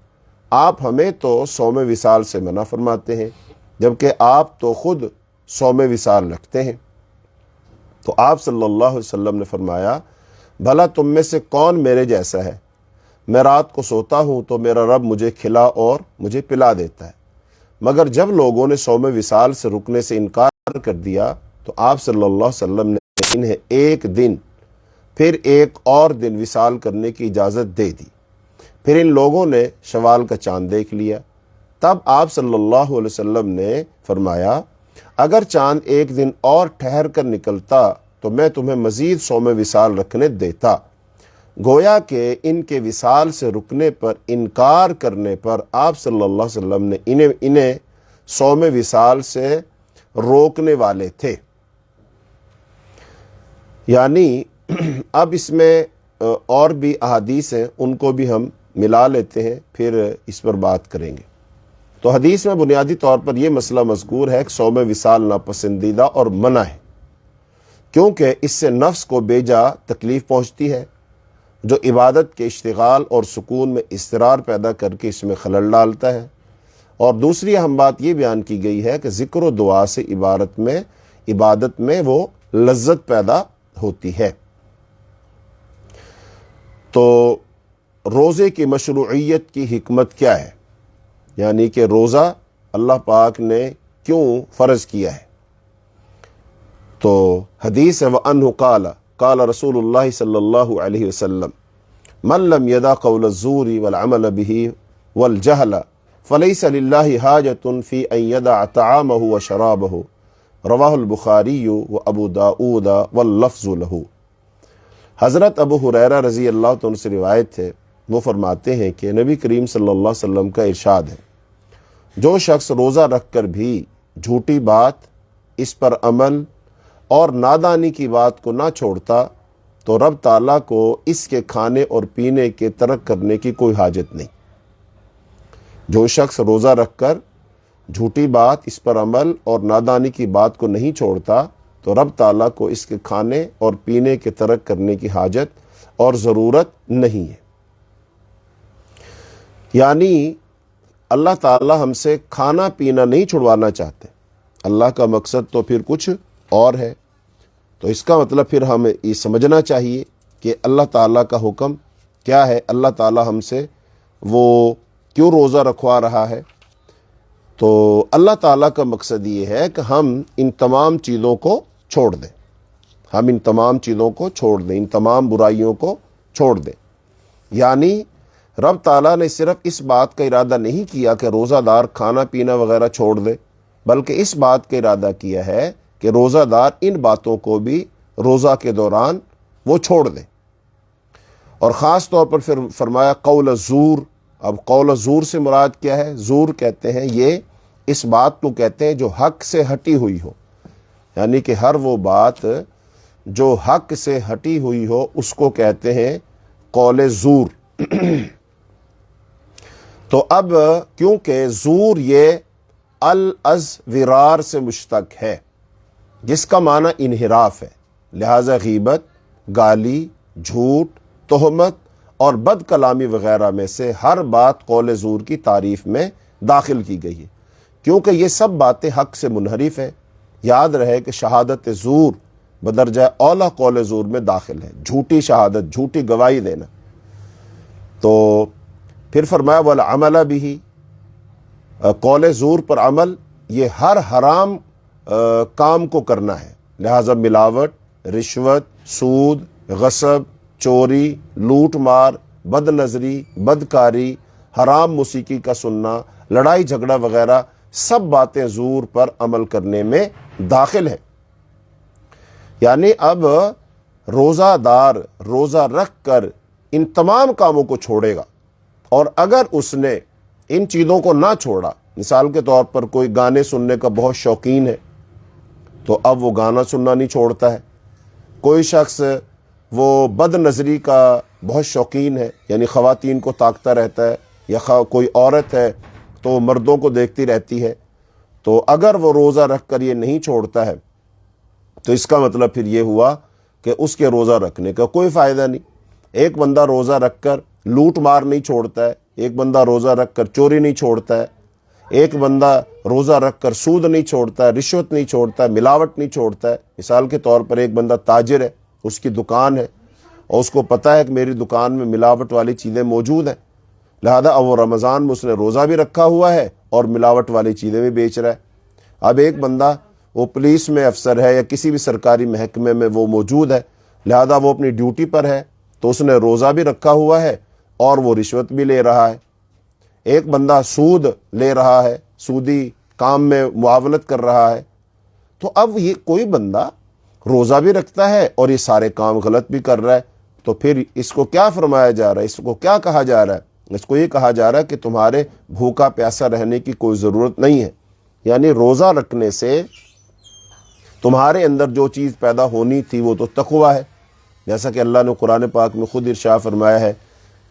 آپ ہمیں تو صوم وصال سے منع فرماتے ہیں جبکہ آپ تو خود صوم وصال رکھتے ہیں۔ تو آپ صلی اللہ علیہ وسلم نے فرمایا، بھلا تم میں سے کون میرے جیسا ہے؟ میں رات کو سوتا ہوں تو میرا رب مجھے کھلا اور مجھے پلا دیتا ہے، مگر جب لوگوں نے صوم وصال سے رکنے سے انکار کر دیا تو آپ صلی اللہ علیہ وسلم نے انہیں ایک دن پھر ایک اور دن وصال کرنے کی اجازت دے دی۔ پھر ان لوگوں نے شوال کا چاند دیکھ لیا، تب آپ صلی اللہ علیہ وسلم نے فرمایا اگر چاند ایک دن اور ٹھہر کر نکلتا تو میں تمہیں مزید صوم وصال رکھنے دیتا۔ گویا کہ ان کے وصال سے رکنے پر انکار کرنے پر آپ صلی اللہ علیہ وسلم نے انہیں صوم وصال سے روکنے والے تھے۔ یعنی اب اس میں اور بھی احادیث ہیں، ان کو بھی ہم ملا لیتے ہیں، پھر اس پر بات کریں گے۔ تو حدیث میں بنیادی طور پر یہ مسئلہ مذکور ہے کہ صوم وصال ناپسندیدہ اور منع ہے، کیونکہ اس سے نفس کو بے جا تکلیف پہنچتی ہے جو عبادت کے اشتغال اور سکون میں اضطرار پیدا کر کے اس میں خلل ڈالتا ہے۔ اور دوسری اہم بات یہ بیان کی گئی ہے کہ ذکر و دعا سے عبادت میں وہ لذت پیدا ہوتی ہے۔ تو روزے کی مشروعیت کی حکمت کیا ہے، یعنی کہ روزہ اللہ پاک نے کیوں فرض کیا ہے؟ تو حدیث ہے وَأَنْهُ قال رسول اللہ صلی اللہ علیہ وسلم من لم يدع قول الزور والعمل به والجهل فليس لله حاجة في أن يدع طعامه وشرابه رواہ البخاری وابو داؤد واللفظ له۔ حضرت ابو ہریرہ رضی اللہ عنہ سے روایت ہے، وہ فرماتے ہیں کہ نبی کریم صلی اللہ علیہ وسلم کا ارشاد ہے جو شخص روزہ رکھ کر بھی جھوٹی بات، اس پر عمل اور نادانی کی بات کو نہ چھوڑتا تو رب تعالیٰ کو اس کے کھانے اور پینے کے ترک کرنے کی کوئی حاجت نہیں۔ جو شخص روزہ رکھ کر جھوٹی بات، اس پر عمل اور نادانی کی بات کو نہیں چھوڑتا تو رب تعالیٰ کو اس کے کھانے اور پینے کے ترک کرنے کی حاجت اور ضرورت نہیں ہے۔ یعنی اللہ تعالیٰ ہم سے کھانا پینا نہیں چھڑوانا چاہتے، اللہ کا مقصد تو پھر کچھ اور ہے۔ تو اس کا مطلب پھر ہمیں یہ سمجھنا چاہیے کہ اللہ تعالیٰ کا حکم کیا ہے، اللہ تعالیٰ ہم سے وہ کیوں روزہ رکھوا رہا ہے۔ تو اللہ تعالیٰ کا مقصد یہ ہے کہ ہم ان تمام چیزوں کو چھوڑ دیں، ہم ان تمام چیزوں کو چھوڑ دیں، ان تمام برائیوں کو چھوڑ دیں۔ یعنی رب تعالیٰ نے صرف اس بات کا ارادہ نہیں کیا کہ روزہ دار کھانا پینا وغیرہ چھوڑ دے، بلکہ اس بات کا ارادہ کیا ہے کہ روزہ دار ان باتوں کو بھی روزہ کے دوران وہ چھوڑ دے۔ اور خاص طور پر پھر فرمایا قول الزور۔ اب قول الزور سے مراد کیا ہے؟ زور کہتے ہیں یہ اس بات کو کہتے ہیں جو حق سے ہٹی ہوئی ہو، یعنی کہ ہر وہ بات جو حق سے ہٹی ہوئی ہو اس کو کہتے ہیں قول زور۔ تو اب کیونکہ زور یہ الازورار سے مشتق ہے جس کا معنی انحراف ہے، لہذا غیبت، گالی، جھوٹ، تہمت اور بد کلامی وغیرہ میں سے ہر بات قول زور کی تعریف میں داخل کی گئی ہے، کیونکہ یہ سب باتیں حق سے منحرف ہیں۔ یاد رہے کہ شہادت زور بدرجہ اولا قول زور میں داخل ہے، جھوٹی شہادت، جھوٹی گواہی دینا۔ تو پھر فرمایا والعمل بھی، قول زور پر عمل، یہ ہر حرام کام کو کرنا ہے، لہذا ملاوٹ، رشوت، سود، غصب، چوری، لوٹ مار، بد نظری، بدکاری، حرام موسیقی کا سننا، لڑائی جھگڑا وغیرہ سب باتیں زور پر عمل کرنے میں داخل ہیں۔ یعنی اب روزہ دار روزہ رکھ کر ان تمام کاموں کو چھوڑے گا، اور اگر اس نے ان چیزوں کو نہ چھوڑا، مثال کے طور پر کوئی گانے سننے کا بہت شوقین ہے تو اب وہ گانا سننا نہیں چھوڑتا ہے۔ کوئی شخص وہ بد نظری کا بہت شوقین ہے، یعنی خواتین کو تاکتا رہتا ہے، یا کوئی عورت ہے تو مردوں کو دیکھتی رہتی ہے، تو اگر وہ روزہ رکھ کر یہ نہیں چھوڑتا ہے تو اس کا مطلب پھر یہ ہوا کہ اس کے روزہ رکھنے کا کوئی فائدہ نہیں۔ ایک بندہ روزہ رکھ کر لوٹ مار نہیں چھوڑتا ہے، ایک بندہ روزہ رکھ کر چوری نہیں چھوڑتا ہے، ایک بندہ روزہ رکھ کر سود نہیں چھوڑتا ہے، رشوت نہیں چھوڑتا ہے، ملاوٹ نہیں چھوڑتا ہے۔ مثال کے طور پر ایک بندہ تاجر ہے، اس کی دکان ہے اور اس کو پتہ ہے کہ میری دکان میں ملاوٹ والی چیزیں موجود ہیں، لہذا اب وہ رمضان میں اس نے روزہ بھی رکھا ہوا ہے اور ملاوٹ والی چیزیں بھی بیچ رہا ہے۔ اب ایک بندہ وہ پولیس میں افسر ہے یا کسی بھی سرکاری محکمے میں وہ موجود ہے، لہذا وہ اپنی ڈیوٹی پر ہے تو اس نے روزہ بھی رکھا ہوا ہے اور وہ رشوت بھی لے رہا ہے۔ ایک بندہ سود لے رہا ہے، سودی کام میں معاونت کر رہا ہے، تو اب یہ کوئی بندہ روزہ بھی رکھتا ہے اور یہ سارے کام غلط بھی کر رہا ہے، تو پھر اس کو کیا فرمایا جا رہا ہے، اس کو کیا کہا جا رہا ہے؟ اس کو یہ کہا جا رہا ہے کہ تمہارے بھوکا پیاسا رہنے کی کوئی ضرورت نہیں ہے۔ یعنی روزہ رکھنے سے تمہارے اندر جو چیز پیدا ہونی تھی وہ تو تقویٰ ہے، جیسا کہ اللہ نے قرآن پاک میں خود ارشاد فرمایا ہے،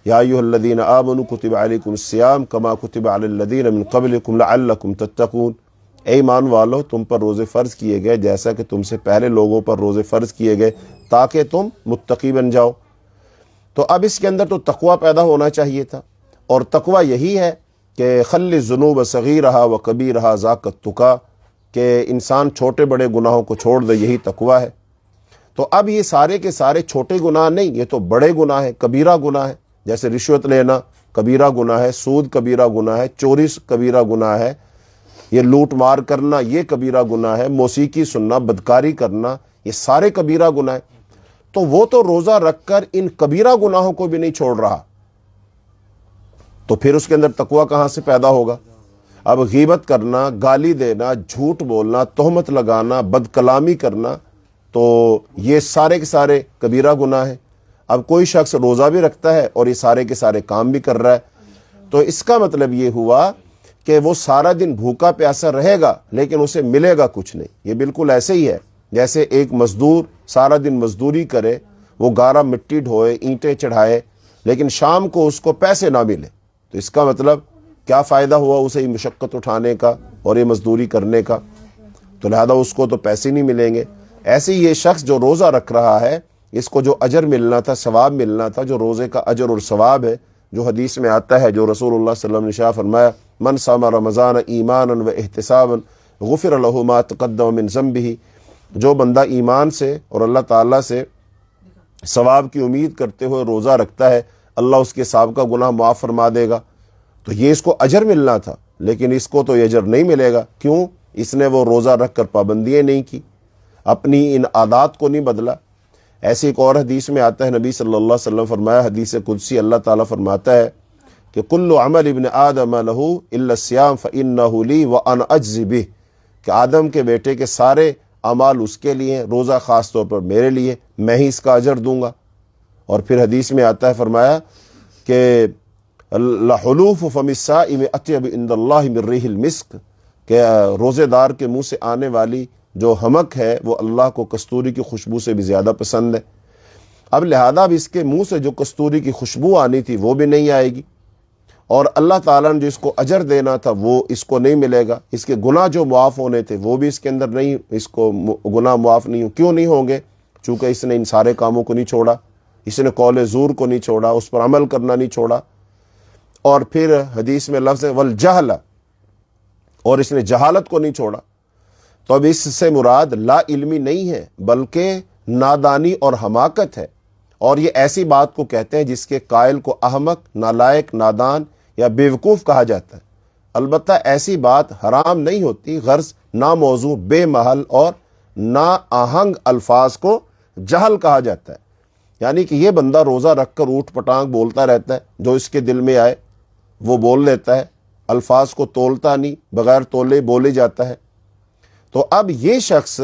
یا ایھا الذین آمنوا کتب علیکم الصیام کما کتب علی الذین من قبلکم لعلکم تتقون، اے ایمان والو تم پر روزے فرض کیے گئے جیسا کہ تم سے پہلے لوگوں پر روزے فرض کیے گئے تاکہ تم متقی بن جاؤ۔ تو اب اس کے اندر تو تقویٰ پیدا ہونا چاہیے تھا، اور تقویٰ یہی ہے کہ خلی الذنوب صغیرہا و کبیرہا ذاک التقیٰ، کہ انسان چھوٹے بڑے گناہوں کو چھوڑ دے، یہی تقویٰ ہے۔ تو اب یہ سارے کے سارے چھوٹے گناہ نہیں، یہ تو بڑے گناہ ہیں، کبیرہ گناہ ہے، جیسے رشوت لینا کبیرہ گناہ ہے، سود کبیرہ گناہ ہے، چوری کبیرہ گناہ ہے، یہ لوٹ مار کرنا یہ کبیرہ گناہ ہے، موسیقی سننا، بدکاری کرنا، یہ سارے کبیرہ گناہ ہیں۔ تو وہ تو روزہ رکھ کر ان کبیرہ گناہوں کو بھی نہیں چھوڑ رہا، تو پھر اس کے اندر تقویٰ کہاں سے پیدا ہوگا؟ اب غیبت کرنا، گالی دینا، جھوٹ بولنا، تہمت لگانا، بد کلامی کرنا، تو یہ سارے کے سارے کبیرہ گناہ ہیں۔ اب کوئی شخص روزہ بھی رکھتا ہے اور یہ سارے کے سارے کام بھی کر رہا ہے، تو اس کا مطلب یہ ہوا کہ وہ سارا دن بھوکا پیاسا رہے گا لیکن اسے ملے گا کچھ نہیں۔ یہ بالکل ایسے ہی ہے جیسے ایک مزدور سارا دن مزدوری کرے، وہ گارا مٹی ڈھوئے، اینٹیں چڑھائے، لیکن شام کو اس کو پیسے نہ ملے، تو اس کا مطلب کیا فائدہ ہوا اسے یہ مشقت اٹھانے کا اور یہ مزدوری کرنے کا؟ تو لہذا اس کو تو پیسے نہیں ملیں گے۔ ایسے ہی یہ شخص جو روزہ رکھ رہا ہے، اس کو جو اجر ملنا تھا، ثواب ملنا تھا، جو روزے کا اجر اور ثواب ہے، جو حدیث میں آتا ہے، جو رسول اللہ صلی اللہ علیہ وسلم نے ارشاد فرمایا، من صام رمضان ایمانا و احتسابا غفر له ما تقدم من ذنبه، جو بندہ ایمان سے اور اللہ تعالیٰ سے ثواب کی امید کرتے ہوئے روزہ رکھتا ہے، اللہ اس کے سابقہ گناہ معاف فرما دے گا۔ تو یہ اس کو اجر ملنا تھا، لیکن اس کو تو یہ اجر نہیں ملے گا۔ کیوں؟ اس نے وہ روزہ رکھ کر پابندیاں نہیں کی، اپنی ان عادات کو نہیں بدلا۔ ایسی ایک اور حدیث میں آتا ہے، نبی صلی اللہ علیہ وسلم فرمایا، حدیث قدسی، اللہ تعالیٰ فرماتا ہے کہ کل عمل ابن آدم لہ الا الصیام فانہ لی وانا اجزی بہ، کہ آدم کے بیٹے کے سارے اعمال اس کے لیے ہیں، روزہ خاص طور پر میرے لیے، میں ہی اس کا اجر دوں گا۔ اور پھر حدیث میں آتا ہے، فرمایا کہ لحلوف فم الصائم اطیب عند اللہ من ریح المسک، کہ روزے دار کے منہ سے آنے والی جو حمک ہے وہ اللہ کو کستوری کی خوشبو سے بھی زیادہ پسند ہے۔ اب لہذا اب اس کے منہ سے جو کستوری کی خوشبو آنی تھی وہ بھی نہیں آئے گی، اور اللہ تعالیٰ نے جو اس کو اجر دینا تھا وہ اس کو نہیں ملے گا، اس کے گناہ جو معاف ہونے تھے وہ بھی اس کے اندر نہیں، اس کو گناہ معاف نہیں ہوں۔ کیوں نہیں ہوں گے؟ چونکہ اس نے ان سارے کاموں کو نہیں چھوڑا، اس نے قول زور کو نہیں چھوڑا، اس پر عمل کرنا نہیں چھوڑا۔ اور پھر حدیث میں لفظ ہے والجہل، اور اس نے جہالت کو نہیں چھوڑا۔ تو اب اس سے مراد لا علمی نہیں ہے بلکہ نادانی اور حماقت ہے، اور یہ ایسی بات کو کہتے ہیں جس کے قائل کو احمق، نالائق، نادان یا بیوقوف کہا جاتا ہے۔ البتہ ایسی بات حرام نہیں ہوتی، غرض ناموضوع، بے محل اور نا آہنگ الفاظ کو جہل کہا جاتا ہے۔ یعنی کہ یہ بندہ روزہ رکھ کر اوٹ پٹانگ بولتا رہتا ہے، جو اس کے دل میں آئے وہ بول لیتا ہے، الفاظ کو تولتا نہیں، بغیر تولے بولے جاتا ہے۔ تو اب یہ شخص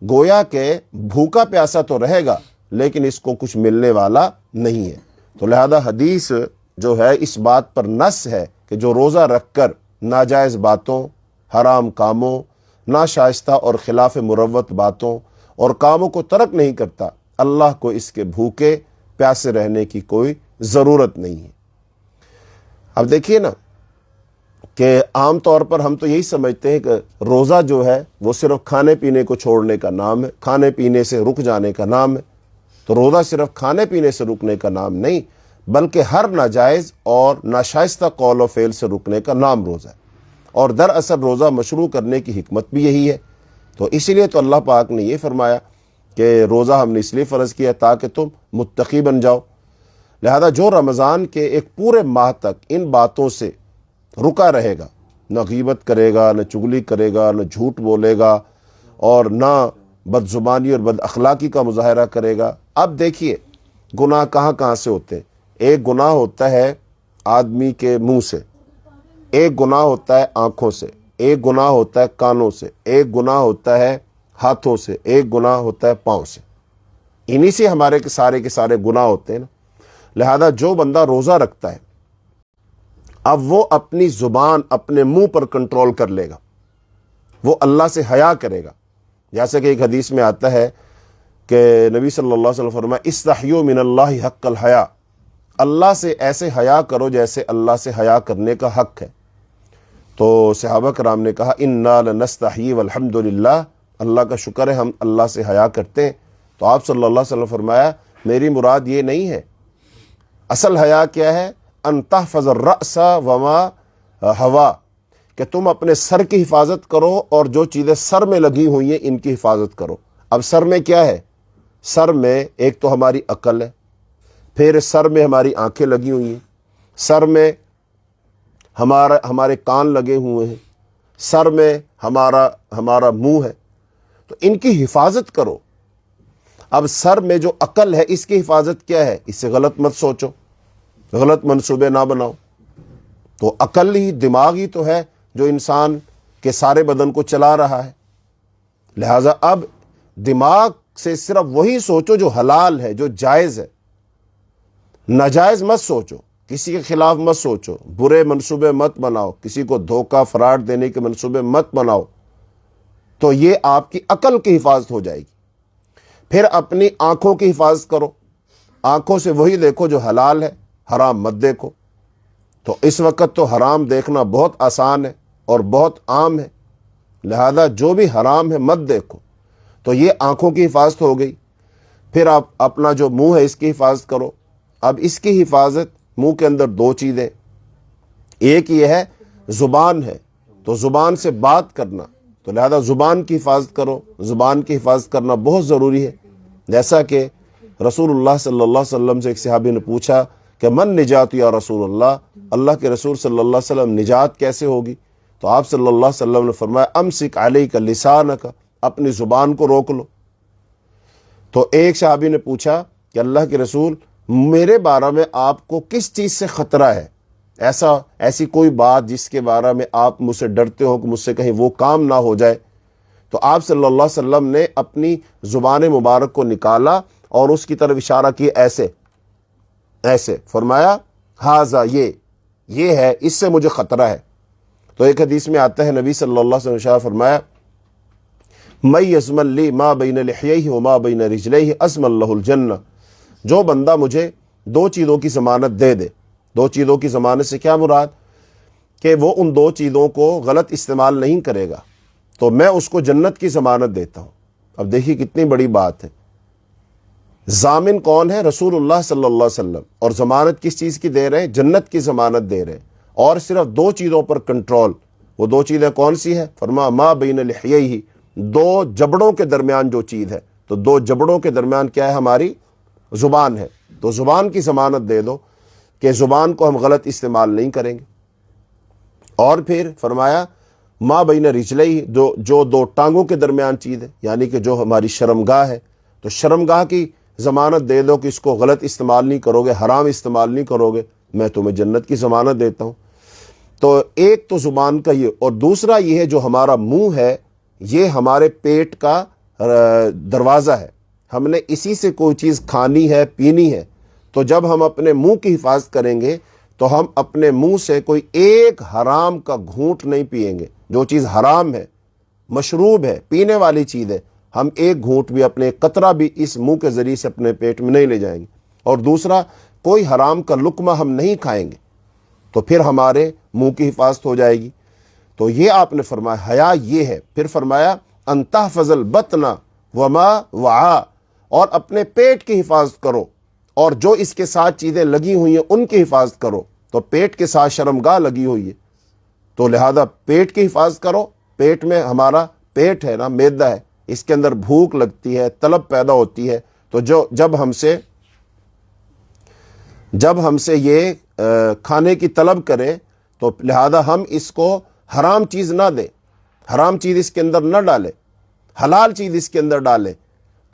گویا کہ بھوکا پیاسا تو رہے گا لیکن اس کو کچھ ملنے والا نہیں ہے۔ تو لہذا حدیث جو ہے اس بات پر نص ہے کہ جو روزہ رکھ کر ناجائز باتوں، حرام کاموں، ناشائستہ اور خلاف مروت باتوں اور کاموں کو ترک نہیں کرتا، اللہ کو اس کے بھوکے پیاسے رہنے کی کوئی ضرورت نہیں ہے۔ اب دیکھیے نا کہ عام طور پر ہم تو یہی سمجھتے ہیں کہ روزہ جو ہے وہ صرف کھانے پینے کو چھوڑنے کا نام ہے، کھانے پینے سے رک جانے کا نام ہے۔ تو روزہ صرف کھانے پینے سے رکنے کا نام نہیں بلکہ ہر ناجائز اور ناشائستہ قول و فعل سے رکنے کا نام روزہ ہے، اور دراصل روزہ مشروع کرنے کی حکمت بھی یہی ہے۔ تو اسی لیے تو اللہ پاک نے یہ فرمایا کہ روزہ ہم نے اس لیے فرض کیا تاکہ تم متقی بن جاؤ۔ لہذا جو رمضان کے ایک پورے ماہ تک ان باتوں سے رکا رہے گا، نہ غیبت کرے گا، نہ چغلی کرے گا، نہ جھوٹ بولے گا، اور نہ بد زبانی اور بد اخلاقی کا مظاہرہ کرے گا۔ اب دیکھیے گناہ کہاں کہاں سے ہوتے ہیں۔ ایک گناہ ہوتا ہے آدمی کے منہ سے، ایک گناہ ہوتا ہے آنکھوں سے، ایک گناہ ہوتا ہے کانوں سے، ایک گناہ ہوتا ہے ہاتھوں سے، ایک گناہ ہوتا ہے پاؤں سے۔ انہی سے ہمارے کے سارے گناہ ہوتے ہیں نا۔ لہذا جو بندہ روزہ رکھتا ہے اب وہ اپنی زبان اپنے منہ پر کنٹرول کر لے گا، وہ اللہ سے حیا کرے گا۔ جیسا کہ ایک حدیث میں آتا ہے کہ نبی صلی اللہ علیہ وسلم فرمایا استحیوا من اللہ حق الحیا، اللہ سے ایسے حیا کرو جیسے اللہ سے حیا کرنے کا حق ہے۔ تو صحابہ کرام نے کہا انا لنستحیی والحمد للہ، اللہ کا شکر ہے ہم اللہ سے حیا کرتے ہیں۔ تو آپ صلی اللہ علیہ وسلم فرمایا میری مراد یہ نہیں ہے، اصل حیا کیا ہے؟ ان تحفظ الرأس وما ہوا، کہ تم اپنے سر کی حفاظت کرو اور جو چیزیں سر میں لگی ہوئی ہیں ان کی حفاظت کرو۔ اب سر میں کیا ہے؟ سر میں ایک تو ہماری عقل ہے، پھر سر میں ہماری آنکھیں لگی ہوئی ہیں، سر میں ہمارے کان لگے ہوئے ہیں، سر میں ہمارا منہ ہے، تو ان کی حفاظت کرو۔ اب سر میں جو عقل ہے اس کی حفاظت کیا ہے؟ اس سے غلط مت سوچو، غلط منصوبے نہ بناؤ۔ تو عقل ہی، دماغ ہی تو ہے جو انسان کے سارے بدن کو چلا رہا ہے۔ لہٰذا اب دماغ سے صرف وہی سوچو جو حلال ہے، جو جائز ہے، ناجائز مت سوچو، کسی کے خلاف مت سوچو، برے منصوبے مت بناؤ، کسی کو دھوکہ فراڈ دینے کے منصوبے مت بناؤ۔ تو یہ آپ کی عقل کی حفاظت ہو جائے گی۔ پھر اپنی آنکھوں کی حفاظت کرو، آنکھوں سے وہی دیکھو جو حلال ہے، حرام مت دیکھو۔ تو اس وقت تو حرام دیکھنا بہت آسان ہے اور بہت عام ہے، لہذا جو بھی حرام ہے مت دیکھو۔ تو یہ آنکھوں کی حفاظت ہو گئی۔ پھر آپ اپنا جو منہ ہے اس کی حفاظت کرو۔ اب اس کی حفاظت منہ کے اندر دو چیزیں، ایک یہ ہے زبان ہے، تو زبان سے بات کرنا، تو لہذا زبان کی حفاظت کرو۔ زبان کی حفاظت کرنا بہت ضروری ہے۔ جیسا کہ رسول اللہ صلی اللہ علیہ وسلم سے ایک صحابی نے پوچھا کہ من نجات یا رسول اللہ، اللہ کے رسول صلی اللہ علیہ وسلم نجات کیسے ہوگی؟ تو آپ صلی اللہ علیہ وسلم نے فرمایا امسک علیک لسانک، اپنی زبان کو روک لو۔ تو ایک صحابی نے پوچھا کہ اللہ کے رسول میرے بارے میں آپ کو کس چیز سے خطرہ ہے؟ ایسی کوئی بات جس کے بارے میں آپ مجھ سے ڈرتے ہو کہ مجھ سے کہیں وہ کام نہ ہو جائے۔ تو آپ صلی اللہ علیہ وسلم نے اپنی زبان مبارک کو نکالا اور اس کی طرف اشارہ کیا، ایسے فرمایا ہاذا، یہ ہے، اس سے مجھے خطرہ ہے۔ تو ایک حدیث میں آتا ہے نبی صلی اللہ علیہ وسلم نے فرمایا من یضمن لی ما بین لحییہ وما بین رجلیہ اضمن لہ الجنہ، جو بندہ مجھے دو چیزوں کی ضمانت دے دے۔ دو چیزوں کی ضمانت سے کیا مراد؟ کہ وہ ان دو چیزوں کو غلط استعمال نہیں کرے گا تو میں اس کو جنت کی ضمانت دیتا ہوں۔ اب دیکھیے کتنی بڑی بات ہے۔ ضامن کون ہے؟ رسول اللہ صلی اللہ علیہ وسلم، اور ضمانت کس چیز کی دے رہے ہیں؟ جنت کی ضمانت دے رہے ہیں، اور صرف دو چیزوں پر کنٹرول۔ وہ دو چیزیں کون سی ہیں؟ فرمایا ما بین لحییہ، دو جبڑوں کے درمیان جو چیز ہے، تو دو جبڑوں کے درمیان کیا ہے؟ ہماری زبان ہے۔ تو زبان کی ضمانت دے دو کہ زبان کو ہم غلط استعمال نہیں کریں گے۔ اور پھر فرمایا ما بین رجلیہ، جو دو ٹانگوں کے درمیان چیز ہے، یعنی کہ جو ہماری شرمگاہ ہے، تو شرمگاہ کی ضمانت دے دو کہ اس کو غلط استعمال نہیں کرو گے، حرام استعمال نہیں کرو گے، میں تمہیں جنت کی ضمانت دیتا ہوں۔ تو ایک تو زبان کا یہ، اور دوسرا یہ ہے جو ہمارا منہ ہے، یہ ہمارے پیٹ کا دروازہ ہے، ہم نے اسی سے کوئی چیز کھانی ہے، پینی ہے۔ تو جب ہم اپنے منہ کی حفاظت کریں گے تو ہم اپنے منہ سے کوئی ایک حرام کا گھونٹ نہیں پئیں گے۔ جو چیز حرام ہے، مشروب ہے، پینے والی چیز ہے، ہم ایک گھونٹ بھی، اپنے قطرہ بھی اس منہ کے ذریعے سے اپنے پیٹ میں نہیں لے جائیں گے۔ اور دوسرا، کوئی حرام کا لقمہ ہم نہیں کھائیں گے، تو پھر ہمارے منہ کی حفاظت ہو جائے گی۔ تو یہ آپ نے فرمایا حیا یہ ہے۔ پھر فرمایا ان تحفظ البطن وما وعا، اور اپنے پیٹ کی حفاظت کرو اور جو اس کے ساتھ چیزیں لگی ہوئی ہیں ان کی حفاظت کرو۔ تو پیٹ کے ساتھ شرمگاہ لگی ہوئی ہے، تو لہذا پیٹ کی حفاظت کرو۔ پیٹ میں ہمارا پیٹ ہے نا، معدہ ہے، اس کے اندر بھوک لگتی ہے، طلب پیدا ہوتی ہے۔ تو جب ہم سے یہ کھانے کی طلب کرے تو لہذا ہم اس کو حرام چیز نہ دیں، حرام چیز اس کے اندر نہ ڈالیں، حلال چیز اس کے اندر ڈالیں۔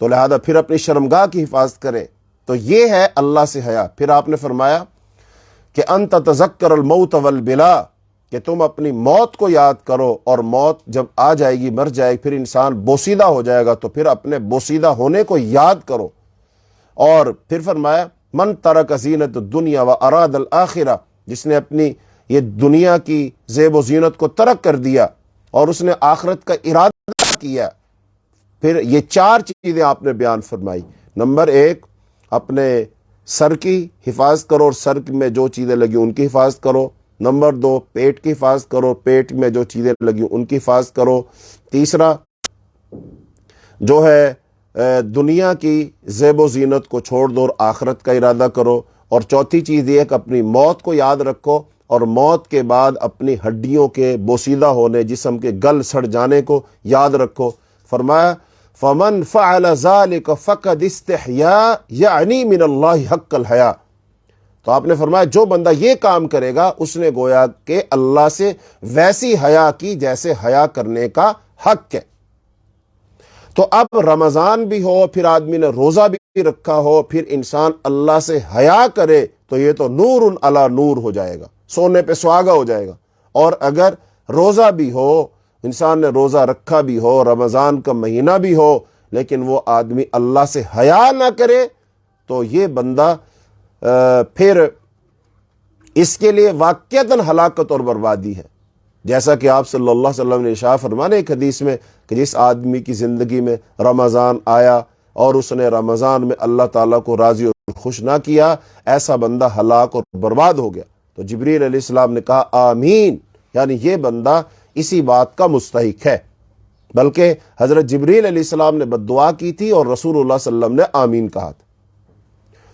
تو لہذا پھر اپنی شرمگاہ کی حفاظت کریں۔ تو یہ ہے اللہ سے حیا۔ پھر آپ نے فرمایا کہ ان تتذکر الموت والبلا، کہ تم اپنی موت کو یاد کرو، اور موت جب آ جائے گی، مر جائے گی، پھر انسان بوسیدہ ہو جائے گا، تو پھر اپنے بوسیدہ ہونے کو یاد کرو۔ اور پھر فرمایا من ترک زینت الدنیا و اراد الآخرہ، جس نے اپنی یہ دنیا کی زیب و زینت کو ترک کر دیا اور اس نے آخرت کا ارادہ کیا۔ پھر یہ چار چیزیں آپ نے بیان فرمائی۔ نمبر ایک، اپنے سر کی حفاظت کرو اور سر میں جو چیزیں لگی ان کی حفاظت کرو۔ نمبر دو، پیٹ کی حفاظت کرو، پیٹ میں جو چیزیں لگی ان کی حفاظت کرو۔ تیسرا جو ہے دنیا کی زیب و زینت کو چھوڑ دو اور آخرت کا ارادہ کرو۔ اور چوتھی چیز یہ کہ اپنی موت کو یاد رکھو، اور موت کے بعد اپنی ہڈیوں کے بوسیدہ ہونے، جسم کے گل سڑ جانے کو یاد رکھو۔ فرمایا فمن فعل ذلك فقد استحیا یعنی من اللہ حق الحیا۔ تو آپ نے فرمایا جو بندہ یہ کام کرے گا اس نے گویا کہ اللہ سے ویسی حیا کی جیسے حیا کرنے کا حق ہے۔ تو اب رمضان بھی ہو، پھر آدمی نے روزہ بھی رکھا ہو، پھر انسان اللہ سے حیا کرے تو یہ تو نور علی نور ہو جائے گا، سونے پہ سہاگا ہو جائے گا۔ اور اگر روزہ بھی ہو، انسان نے روزہ رکھا بھی ہو، رمضان کا مہینہ بھی ہو، لیکن وہ آدمی اللہ سے حیا نہ کرے تو یہ بندہ پھر اس کے لیے واقعتاً ہلاکت اور بربادی ہے۔ جیسا کہ آپ صلی اللہ علیہ وسلم نے ارشاد فرمایا ایک حدیث میں کہ جس آدمی کی زندگی میں رمضان آیا اور اس نے رمضان میں اللہ تعالیٰ کو راضی اور خوش نہ کیا، ایسا بندہ ہلاک اور برباد ہو گیا۔ تو جبریل علیہ السلام نے کہا آمین، یعنی یہ بندہ اسی بات کا مستحق ہے۔ بلکہ حضرت جبریل علیہ السلام نے بد دعا کی تھی اور رسول اللہ صلی اللہ علیہ وسلم نے آمین کہا تھا۔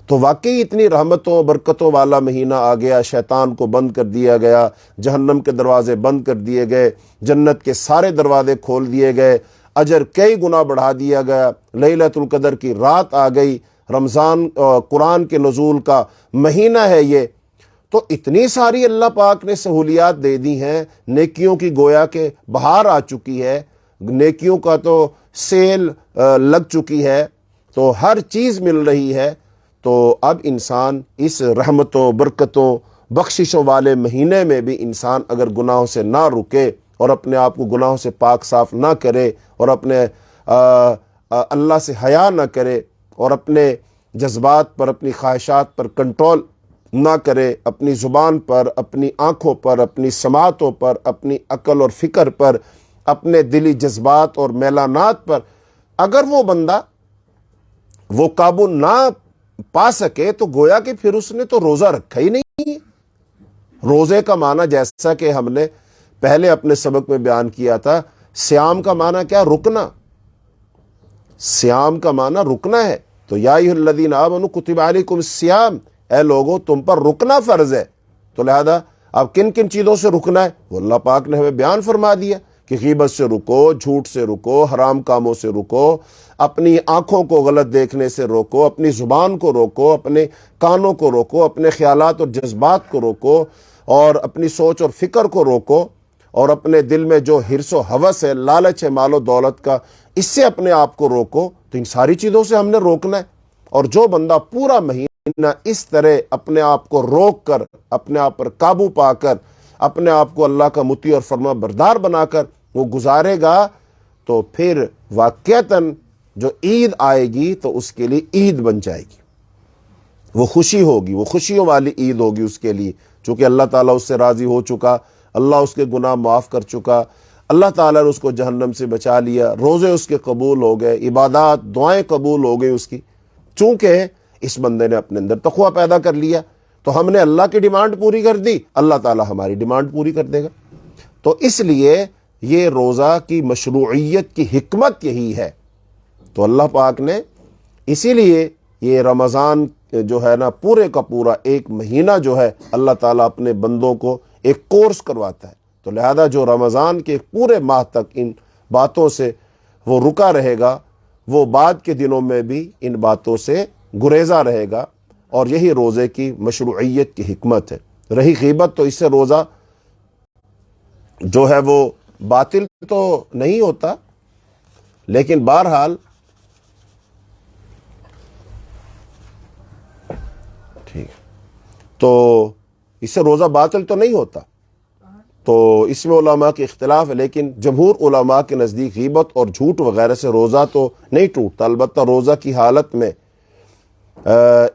تو واقعی اتنی رحمتوں برکتوں والا مہینہ آ گیا، شیطان کو بند کر دیا گیا، جہنم کے دروازے بند کر دیے گئے، جنت کے سارے دروازے کھول دیے گئے، اجر کئی گنا بڑھا دیا گیا، لیلۃ القدر کی رات آ گئی، رمضان قرآن کے نزول کا مہینہ ہے یہ۔ تو اتنی ساری اللہ پاک نے سہولیات دے دی ہیں، نیکیوں کی گویا کہ بہار آ چکی ہے، نیکیوں کا تو سیل لگ چکی ہے، تو ہر چیز مل رہی ہے۔ تو اب انسان اس رحمتوں برکتوں بخششوں والے مہینے میں بھی انسان اگر گناہوں سے نہ رکے اور اپنے آپ کو گناہوں سے پاک صاف نہ کرے اور اپنے اللہ سے حیا نہ کرے اور اپنے جذبات پر، اپنی خواہشات پر کنٹرول نہ کرے، اپنی زبان پر، اپنی آنکھوں پر، اپنی سماعتوں پر، اپنی عقل اور فکر پر، اپنے دلی جذبات اور میلانات پر اگر وہ بندہ وہ قابو نہ پا سکے تو گویا کہ پھر اس نے تو روزہ رکھا ہی نہیں ہے۔ روزے کا معنی جیسا کہ ہم نے پہلے اپنے سبق میں بیان کیا تھا، سیام کا معنی کیا؟ رکنا۔ سیام کا معنی رکنا ہے۔ تو یا ایھا الذین آمنوا کتب علیکم الصیام، اے لوگوں تم پر رکنا فرض ہے۔ تو لہذا اب کن کن چیزوں سے رکنا ہے وہ اللہ پاک نے ہمیں بیان فرما دیا کہ غیبت سے رکو، جھوٹ سے رکو، حرام کاموں سے رکو، اپنی آنکھوں کو غلط دیکھنے سے روکو، اپنی زبان کو روکو، اپنے کانوں کو روکو، اپنے خیالات اور جذبات کو روکو، اور اپنی سوچ اور فکر کو روکو، اور اپنے دل میں جو حرص و ہوس ہے، لالچ ہے مال و دولت کا، اس سے اپنے آپ کو روکو۔ تو ان ساری چیزوں سے ہم نے روکنا ہے۔ اور جو بندہ پورا مہینہ اس طرح اپنے آپ کو روک کر، اپنے آپ پر قابو پا کر، اپنے آپ کو اللہ کا مطیع اور فرما بردار بنا کر وہ گزارے گا، تو پھر واقعتاً جو عید آئے گی تو اس کے لیے عید بن جائے گی، وہ خوشی ہوگی، وہ خوشیوں والی عید ہوگی اس کے لیے، چونکہ اللہ تعالیٰ اس سے راضی ہو چکا، اللہ اس کے گناہ معاف کر چکا، اللہ تعالیٰ نے اس کو جہنم سے بچا لیا، روزے اس کے قبول ہو گئے، عبادات دعائیں قبول ہو گئی اس کی، چونکہ اس بندے نے اپنے اندر تقویٰ پیدا کر لیا۔ تو ہم نے اللہ کی ڈیمانڈ پوری کر دی، اللہ تعالیٰ ہماری ڈیمانڈ پوری کر دے گا۔ تو اس لیے یہ روزہ کی مشروعیت کی حکمت یہی ہے۔ تو اللہ پاک نے اسی لیے یہ رمضان جو ہے نا پورے کا پورا ایک مہینہ جو ہے اللہ تعالیٰ اپنے بندوں کو ایک کورس کرواتا ہے۔ تو لہذا جو رمضان کے پورے ماہ تک ان باتوں سے وہ رکا رہے گا، وہ بعد کے دنوں میں بھی ان باتوں سے گریزا رہے گا، اور یہی روزے کی مشروعیت کی حکمت ہے۔ رہی غیبت، تو اس سے روزہ جو ہے وہ باطل تو نہیں ہوتا، لیکن بہرحال ٹھیک تو اس سے روزہ باطل تو نہیں ہوتا، تو اس میں علماء کے اختلاف ہے، لیکن جمہور علماء کے نزدیک غیبت اور جھوٹ وغیرہ سے روزہ تو نہیں ٹوٹتا، البتہ روزہ کی حالت میں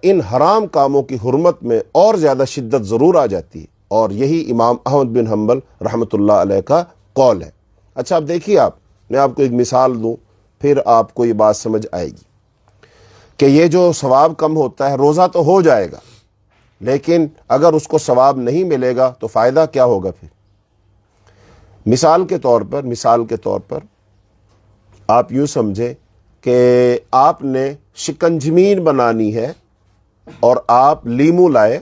ان حرام کاموں کی حرمت میں اور زیادہ شدت ضرور آ جاتی ہے، اور یہی امام احمد بن حنبل رحمۃ اللہ علیہ کا قول ہے۔ اچھا اب دیکھیے، میں آپ کو ایک مثال دوں، پھر آپ کو یہ بات سمجھ آئے گی کہ یہ جو ثواب کم ہوتا ہے، روزہ تو ہو جائے گا لیکن اگر اس کو ثواب نہیں ملے گا تو فائدہ کیا ہوگا پھر؟ مثال کے طور پر آپ یوں سمجھیں کہ آپ نے شکنجمین بنانی ہے اور آپ لیمو لائے،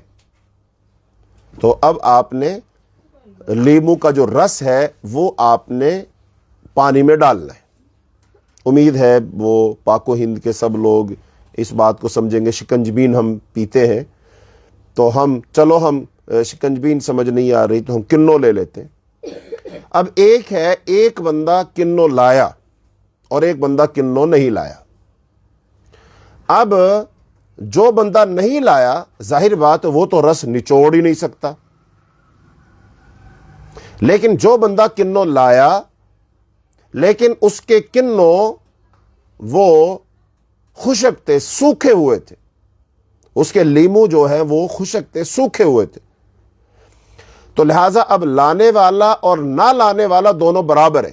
تو اب آپ نے لیمو کا جو رس ہے وہ آپ نے پانی میں ڈالنا ہے۔ امید ہے وہ پاک و ہند کے سب لوگ اس بات کو سمجھیں گے۔ شکنجبین ہم پیتے ہیں تو ہم شکنجبین سمجھ نہیں آ رہی تو ہم کنو لے لیتے ہیں۔ اب ایک بندہ کنو لایا اور ایک بندہ کنو نہیں لایا۔ اب جو بندہ نہیں لایا، ظاہر بات وہ تو رس نچوڑ ہی نہیں سکتا، لیکن جو بندہ کنو لایا لیکن اس کے کنو وہ خشک تھے، سوکھے ہوئے تھے، اس کے لیمو جو ہے وہ خشک تھے، سوکھے ہوئے تھے، تو لہٰذا اب لانے والا اور نہ لانے والا دونوں برابر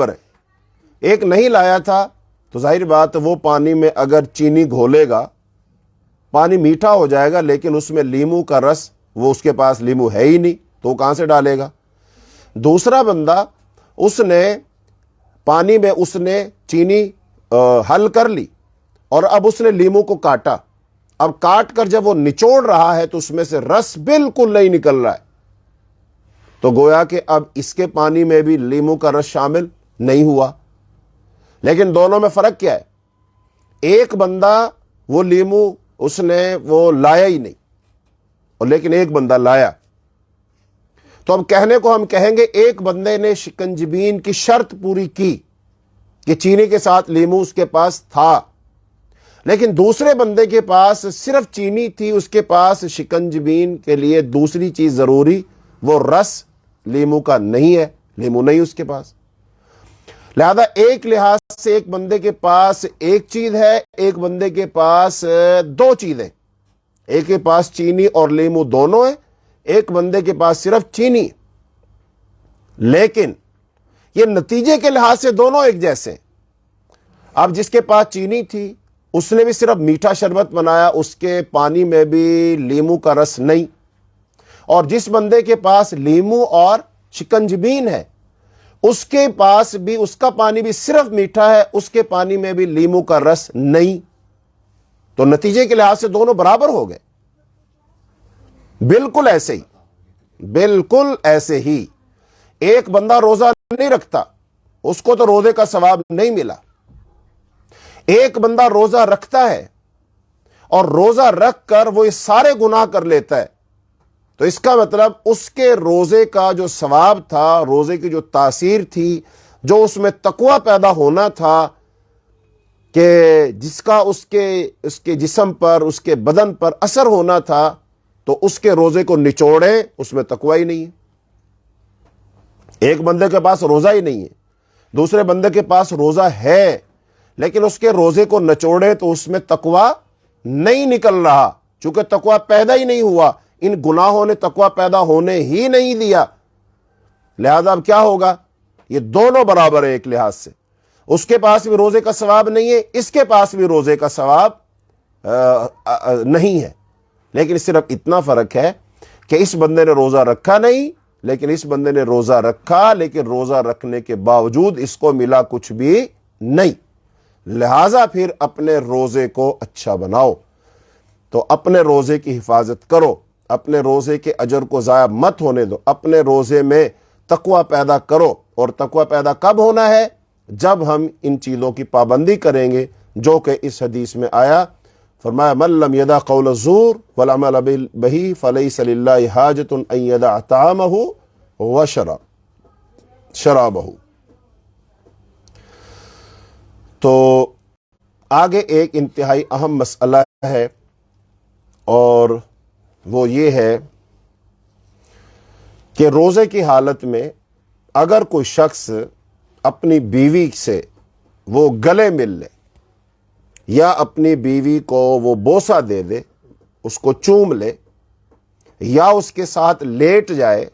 ہیں، ایک نہیں لایا تھا تو ظاہر بات وہ پانی میں اگر چینی گھولے گا پانی میٹھا ہو جائے گا، لیکن اس میں لیمو کا رس، وہ اس کے پاس لیمو ہے ہی نہیں تو وہ کہاں سے ڈالے گا۔ دوسرا بندہ اس نے پانی میں اس نے چینی حل کر لی اور اب اس نے لیمو کو کاٹا، اب کاٹ کر جب وہ نچوڑ رہا ہے تو اس میں سے رس بالکل نہیں نکل رہا ہے، تو گویا کہ اب اس کے پانی میں بھی لیمو کا رس شامل نہیں ہوا۔ لیکن دونوں میں فرق کیا ہے؟ ایک بندہ وہ لیمو اس نے وہ لایا ہی نہیں اور لیکن ایک بندہ لایا، تو اب کہنے کو ہم کہیں گے ایک بندے نے شکنجبین کی شرط پوری کی کہ چینی کے ساتھ لیمو اس کے پاس تھا، لیکن دوسرے بندے کے پاس صرف چینی تھی، اس کے پاس شکنجبین کے لیے دوسری چیز ضروری، وہ رس لیمو کا نہیں ہے، لیمو نہیں اس کے پاس۔ لہذا ایک لحاظ سے ایک بندے کے پاس ایک چیز ہے، ایک بندے کے پاس دو چیزیں، ایک کے پاس چینی اور لیمو دونوں ہیں، ایک بندے کے پاس صرف چینی، لیکن یہ نتیجے کے لحاظ سے دونوں ایک جیسے ہیں۔ اب جس کے پاس چینی تھی اس نے بھی صرف میٹھا شربت بنایا، اس کے پانی میں بھی لیمو کا رس نہیں، اور جس بندے کے پاس لیمو اور شکنجبین ہے اس کے پاس بھی اس کا پانی بھی صرف میٹھا ہے، اس کے پانی میں بھی لیمو کا رس نہیں، تو نتیجے کے لحاظ سے دونوں برابر ہو گئے۔ بالکل ایسے ہی ایک بندہ روزہ نہیں رکھتا، اس کو تو روزے کا ثواب نہیں ملا، ایک بندہ روزہ رکھتا ہے اور روزہ رکھ کر وہ یہ سارے گناہ کر لیتا ہے، تو اس کا مطلب اس کے روزے کا جو ثواب تھا، روزے کی جو تاثیر تھی، جو اس میں تقوی پیدا ہونا تھا کہ جس کا اس کے جسم پر، اس کے بدن پر اثر ہونا تھا، تو اس کے روزے کو نچوڑیں، اس میں تقوی ہی نہیں ہے۔ ایک بندے کے پاس روزہ ہی نہیں ہے، دوسرے بندے کے پاس روزہ ہے لیکن اس کے روزے کو نچوڑے تو اس میں تقوی نہیں نکل رہا، چونکہ تقوی پیدا ہی نہیں ہوا، ان گناہوں نے تقوی پیدا ہونے ہی نہیں دیا، لہذا اب کیا ہوگا؟ یہ دونوں برابر ہیں ایک لحاظ سے، اس کے پاس بھی روزے کا ثواب نہیں ہے، اس کے پاس بھی روزے کا ثواب نہیں ہے، لیکن صرف اتنا فرق ہے کہ اس بندے نے روزہ رکھا نہیں، لیکن اس بندے نے روزہ رکھا، لیکن روزہ رکھنے کے باوجود اس کو ملا کچھ بھی نہیں۔ لہٰذا پھر اپنے روزے کو اچھا بناؤ، تو اپنے روزے کی حفاظت کرو، اپنے روزے کے اجر کو ضائع مت ہونے دو، اپنے روزے میں تقوی پیدا کرو، اور تقوی پیدا کب ہونا ہے؟ جب ہم ان چیزوں کی پابندی کریں گے جو کہ اس حدیث میں آیا، فرمایا من لم یدع قول الزور والعمل بہ فلیس للہ حاجۃ ان یدع طعامہ وشرابہ۔ تو آگے ایک انتہائی اہم مسئلہ ہے، اور وہ یہ ہے کہ روزے کی حالت میں اگر کوئی شخص اپنی بیوی سے وہ گلے مل لے یا اپنی بیوی کو وہ بوسہ دے دے، اس کو چوم لے یا اس کے ساتھ لیٹ جائے،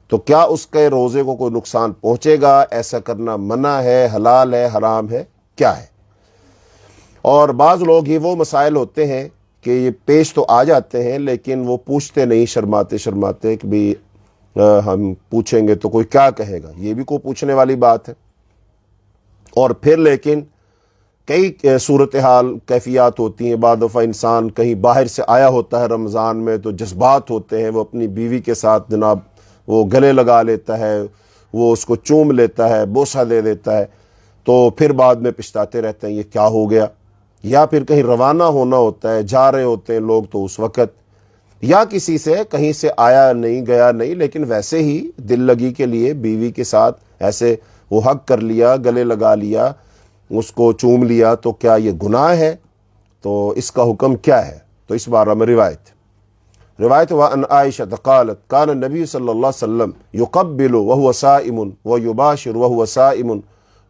تو کیا اس کے روزے کو کوئی نقصان پہنچے گا؟ ایسا کرنا منع ہے، حلال ہے، حرام ہے، کیا ہے؟ اور بعض لوگ یہ وہ مسائل ہوتے ہیں کہ یہ پیش تو آ جاتے ہیں لیکن وہ پوچھتے نہیں، شرماتے کہ بھی ہم پوچھیں گے تو کوئی کیا کہے گا، یہ بھی کوئی پوچھنے والی بات ہے۔ اور پھر لیکن کئی صورتحال کیفیات ہوتی ہیں، بعض دفعہ انسان کہیں باہر سے آیا ہوتا ہے رمضان میں تو جذبات ہوتے ہیں، وہ اپنی بیوی کے ساتھ جناب وہ گلے لگا لیتا ہے، وہ اس کو چوم لیتا ہے، بوسہ دے دیتا ہے، تو پھر بعد میں پچھتاتے رہتے ہیں یہ کیا ہو گیا۔ یا پھر کہیں روانہ ہونا ہوتا ہے، جا رہے ہوتے ہیں لوگ، تو اس وقت یا کسی سے کہیں سے آیا نہیں گیا نہیں لیکن ویسے ہی دل لگی کے لیے بیوی کے ساتھ ایسے وہ حق کر لیا، گلے لگا لیا، اس کو چوم لیا، تو کیا یہ گناہ ہے؟ تو اس کا حکم کیا ہے؟ تو اس بارے میں روایت وعن عائشہ قالت کان النبی صلی اللہ علیہ وسلم یقبل وهو صائم ویباشر وهو صائم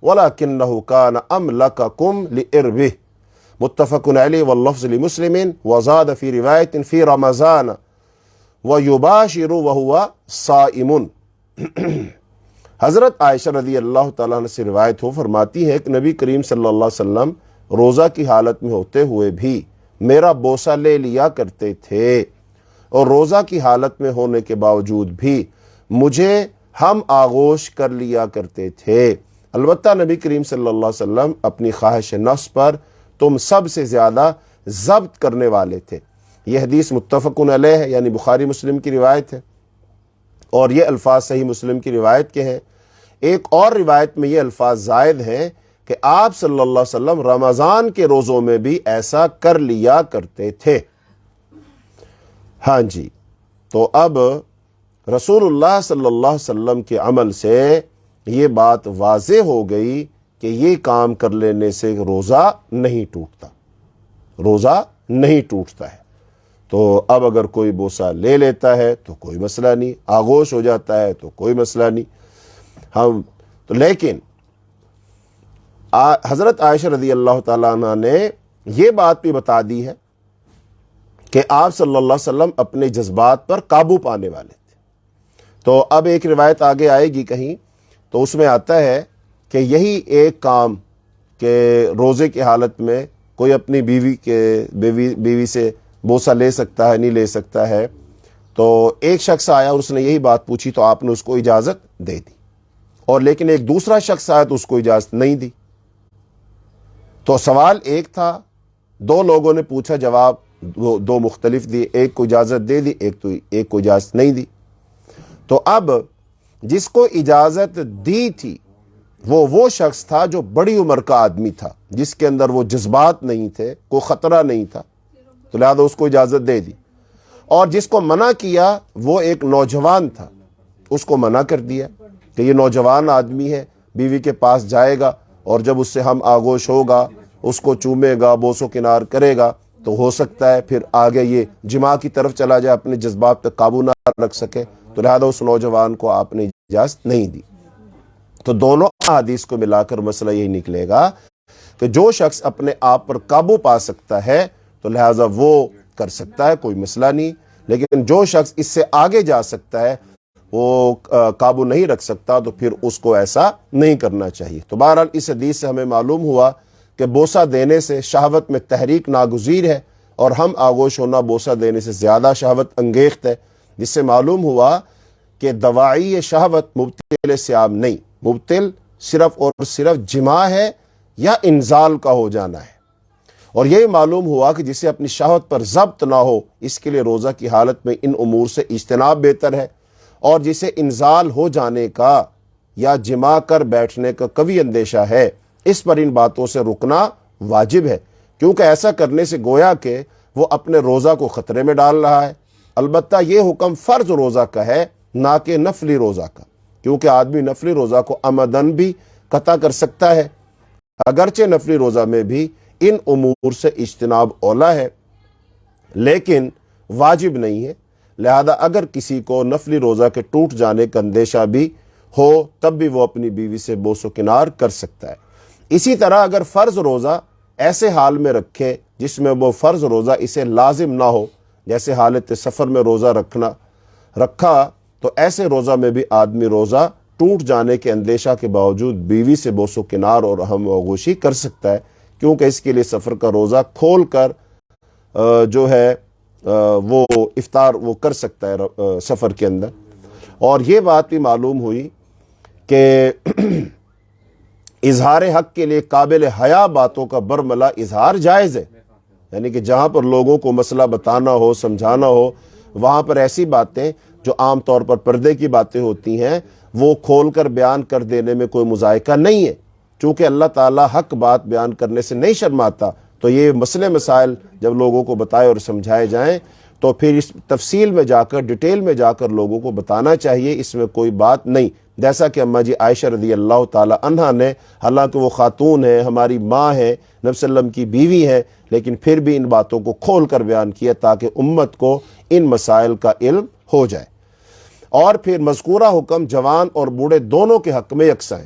ولكنه كان املككم لإربه متفق علیہ واللفظ لمسلم وزاد فی روایت فی رمضان ویباشر وهو صائم۔ حضرت عائشہ رضی اللہ تعالیٰ عنہ سے روایت ہو، فرماتی ہے کہ نبی کریم صلی اللہ علیہ وسلم روزہ کی حالت میں ہوتے ہوئے بھی میرا بوسہ لے لیا کرتے تھے، اور روزہ کی حالت میں ہونے کے باوجود بھی مجھے ہم آغوش کر لیا کرتے تھے۔ البتہ نبی کریم صلی اللہ علیہ وسلم اپنی خواہش نفس پر تم سب سے زیادہ ضبط کرنے والے تھے۔ یہ حدیث متفق علیہ ہے، یعنی بخاری مسلم کی روایت ہے، اور یہ الفاظ صحیح مسلم کی روایت کے ہیں۔ ایک اور روایت میں یہ الفاظ زائد ہیں کہ آپ صلی اللہ علیہ وسلم رمضان کے روزوں میں بھی ایسا کر لیا کرتے تھے۔ ہاں جی، تو اب رسول اللہ صلی اللہ علیہ وسلم کے عمل سے یہ بات واضح ہو گئی کہ یہ کام کر لینے سے روزہ نہیں ٹوٹتا ہے۔ تو اب اگر کوئی بوسہ لے لیتا ہے تو کوئی مسئلہ نہیں، آغوش ہو جاتا ہے تو کوئی مسئلہ نہیں۔ لیکن حضرت عائشہ رضی اللہ تعالیٰ عنہ نے یہ بات بھی بتا دی ہے کہ آپ صلی اللہ علیہ وسلم اپنے جذبات پر قابو پانے والے تھے۔ تو اب ایک روایت آگے آئے گی کہیں، تو اس میں آتا ہے کہ یہی ایک کام کہ روزے کی حالت میں کوئی اپنی بیوی سے بوسہ لے سکتا ہے نہیں لے سکتا ہے، تو ایک شخص آیا اور اس نے یہی بات پوچھی تو آپ نے اس کو اجازت دے دی، اور لیکن ایک دوسرا شخص آیا تو اس کو اجازت نہیں دی۔ تو سوال ایک تھا، دو لوگوں نے پوچھا، جواب دو مختلف دیے، ایک کو اجازت دے دی، ایک کو اجازت نہیں دی۔ تو اب جس کو اجازت دی تھی وہ شخص تھا جو بڑی عمر کا آدمی تھا، جس کے اندر وہ جذبات نہیں تھے، کوئی خطرہ نہیں تھا، تو لہذا اس کو اجازت دے دی۔ اور جس کو منع کیا وہ ایک نوجوان تھا، اس کو منع کر دیا کہ یہ نوجوان آدمی ہے، بیوی کے پاس جائے گا اور جب اس سے ہم آغوش ہوگا، اس کو چومے گا، بوسو کنار کرے گا، تو ہو سکتا ہے پھر آگے یہ جماع کی طرف چلا جائے، اپنے جذبات پہ قابو نہ رکھ سکے، تو لہذا اس نوجوان کو آپ نے اجازت نہیں دی۔ تو دونوں احادیث کو ملا کر مسئلہ یہی نکلے گا کہ جو شخص اپنے آپ پر قابو پا سکتا ہے تو لہذا وہ کر سکتا ہے، کوئی مسئلہ نہیں، لیکن جو شخص اس سے آگے جا سکتا ہے، وہ قابو نہیں رکھ سکتا، تو پھر اس کو ایسا نہیں کرنا چاہیے۔ تو بہرحال اس حدیث سے ہمیں معلوم ہوا کہ بوسہ دینے سے شہوت میں تحریک ناگزیر ہے، اور ہم آغوش ہونا بوسہ دینے سے زیادہ شہوت انگیخت ہے، جس سے معلوم ہوا کہ دواعی شہوت مبتل صیام نہیں، مبتل صرف اور صرف جماع ہے یا انزال کا ہو جانا ہے۔ اور یہی معلوم ہوا کہ جسے اپنی شہوت پر ضبط نہ ہو، اس کے لیے روزہ کی حالت میں ان امور سے اجتناب بہتر ہے، اور جسے انزال ہو جانے کا یا جماع کر بیٹھنے کا قوی اندیشہ ہے، اس پر ان باتوں سے رکنا واجب ہے، کیونکہ ایسا کرنے سے گویا کہ وہ اپنے روزہ کو خطرے میں ڈال رہا ہے۔ البتہ یہ حکم فرض روزہ کا ہے، نہ کہ نفلی روزہ کا، کیونکہ آدمی نفلی روزہ کو عمدن بھی قطع کر سکتا ہے۔ اگرچہ نفلی روزہ میں بھی ان امور سے اجتناب اولا ہے، لیکن واجب نہیں ہے۔ لہذا اگر کسی کو نفلی روزہ کے ٹوٹ جانے کا اندیشہ بھی ہو تب بھی وہ اپنی بیوی سے بوس و کنار کر سکتا ہے۔ اسی طرح اگر فرض روزہ ایسے حال میں رکھے جس میں وہ فرض روزہ اسے لازم نہ ہو، جیسے حالت سفر میں روزہ رکھا تو ایسے روزہ میں بھی آدمی روزہ ٹوٹ جانے کے اندیشہ کے باوجود بیوی سے بوس و کنار اور ہم آغوشی کر سکتا ہے، کیونکہ اس کے لیے سفر کا روزہ کھول کر جو ہے وہ افطار وہ کر سکتا ہے سفر کے اندر۔ اور یہ بات بھی معلوم ہوئی کہ اظہار حق کے لیے قابل حیا باتوں کا برملا اظہار جائز ہے، یعنی کہ جہاں پر لوگوں کو مسئلہ بتانا ہو، سمجھانا ہو، وہاں پر ایسی باتیں جو عام طور پر پردے کی باتیں ہوتی ہیں وہ کھول کر بیان کر دینے میں کوئی مذائقہ نہیں ہے، چونکہ اللہ تعالیٰ حق بات بیان کرنے سے نہیں شرماتا۔ تو یہ مسئلے مسائل جب لوگوں کو بتائے اور سمجھائے جائیں تو پھر اس تفصیل میں جا کر، ڈیٹیل میں جا کر لوگوں کو بتانا چاہیے، اس میں کوئی بات نہیں۔ جیسا کہ اماں جی عائشہ رضی اللہ تعالی عنہا نے، حالانکہ وہ خاتون ہے، ہماری ماں ہے، نبی صلی اللہ علیہ وسلم کی بیوی ہے، لیکن پھر بھی ان باتوں کو کھول کر بیان کیا تاکہ امت کو ان مسائل کا علم ہو جائے۔ اور پھر مذکورہ حکم جوان اور بوڑھے دونوں کے حق میں یکساں ہے۔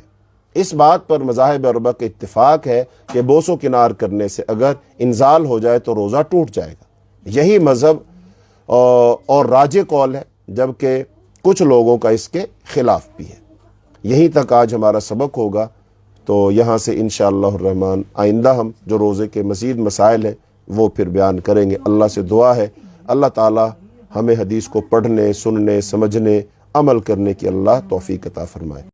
اس بات پر مذاہب اربعہ کا اتفاق ہے کہ بوس و کنار کرنے سے اگر انزال ہو جائے تو روزہ ٹوٹ جائے گا۔ یہی مذہب اور راجح قول ہے، جبکہ کچھ لوگوں کا اس کے خلاف بھی ہے۔ یہیں تک آج ہمارا سبق ہوگا، تو یہاں سے انشاءاللہ الرحمن آئندہ ہم جو روزے کے مزید مسائل ہیں وہ پھر بیان کریں گے۔ اللہ سے دعا ہے اللہ تعالی ہمیں حدیث کو پڑھنے، سننے، سمجھنے، عمل کرنے کی اللہ توفیق عطا فرمائے۔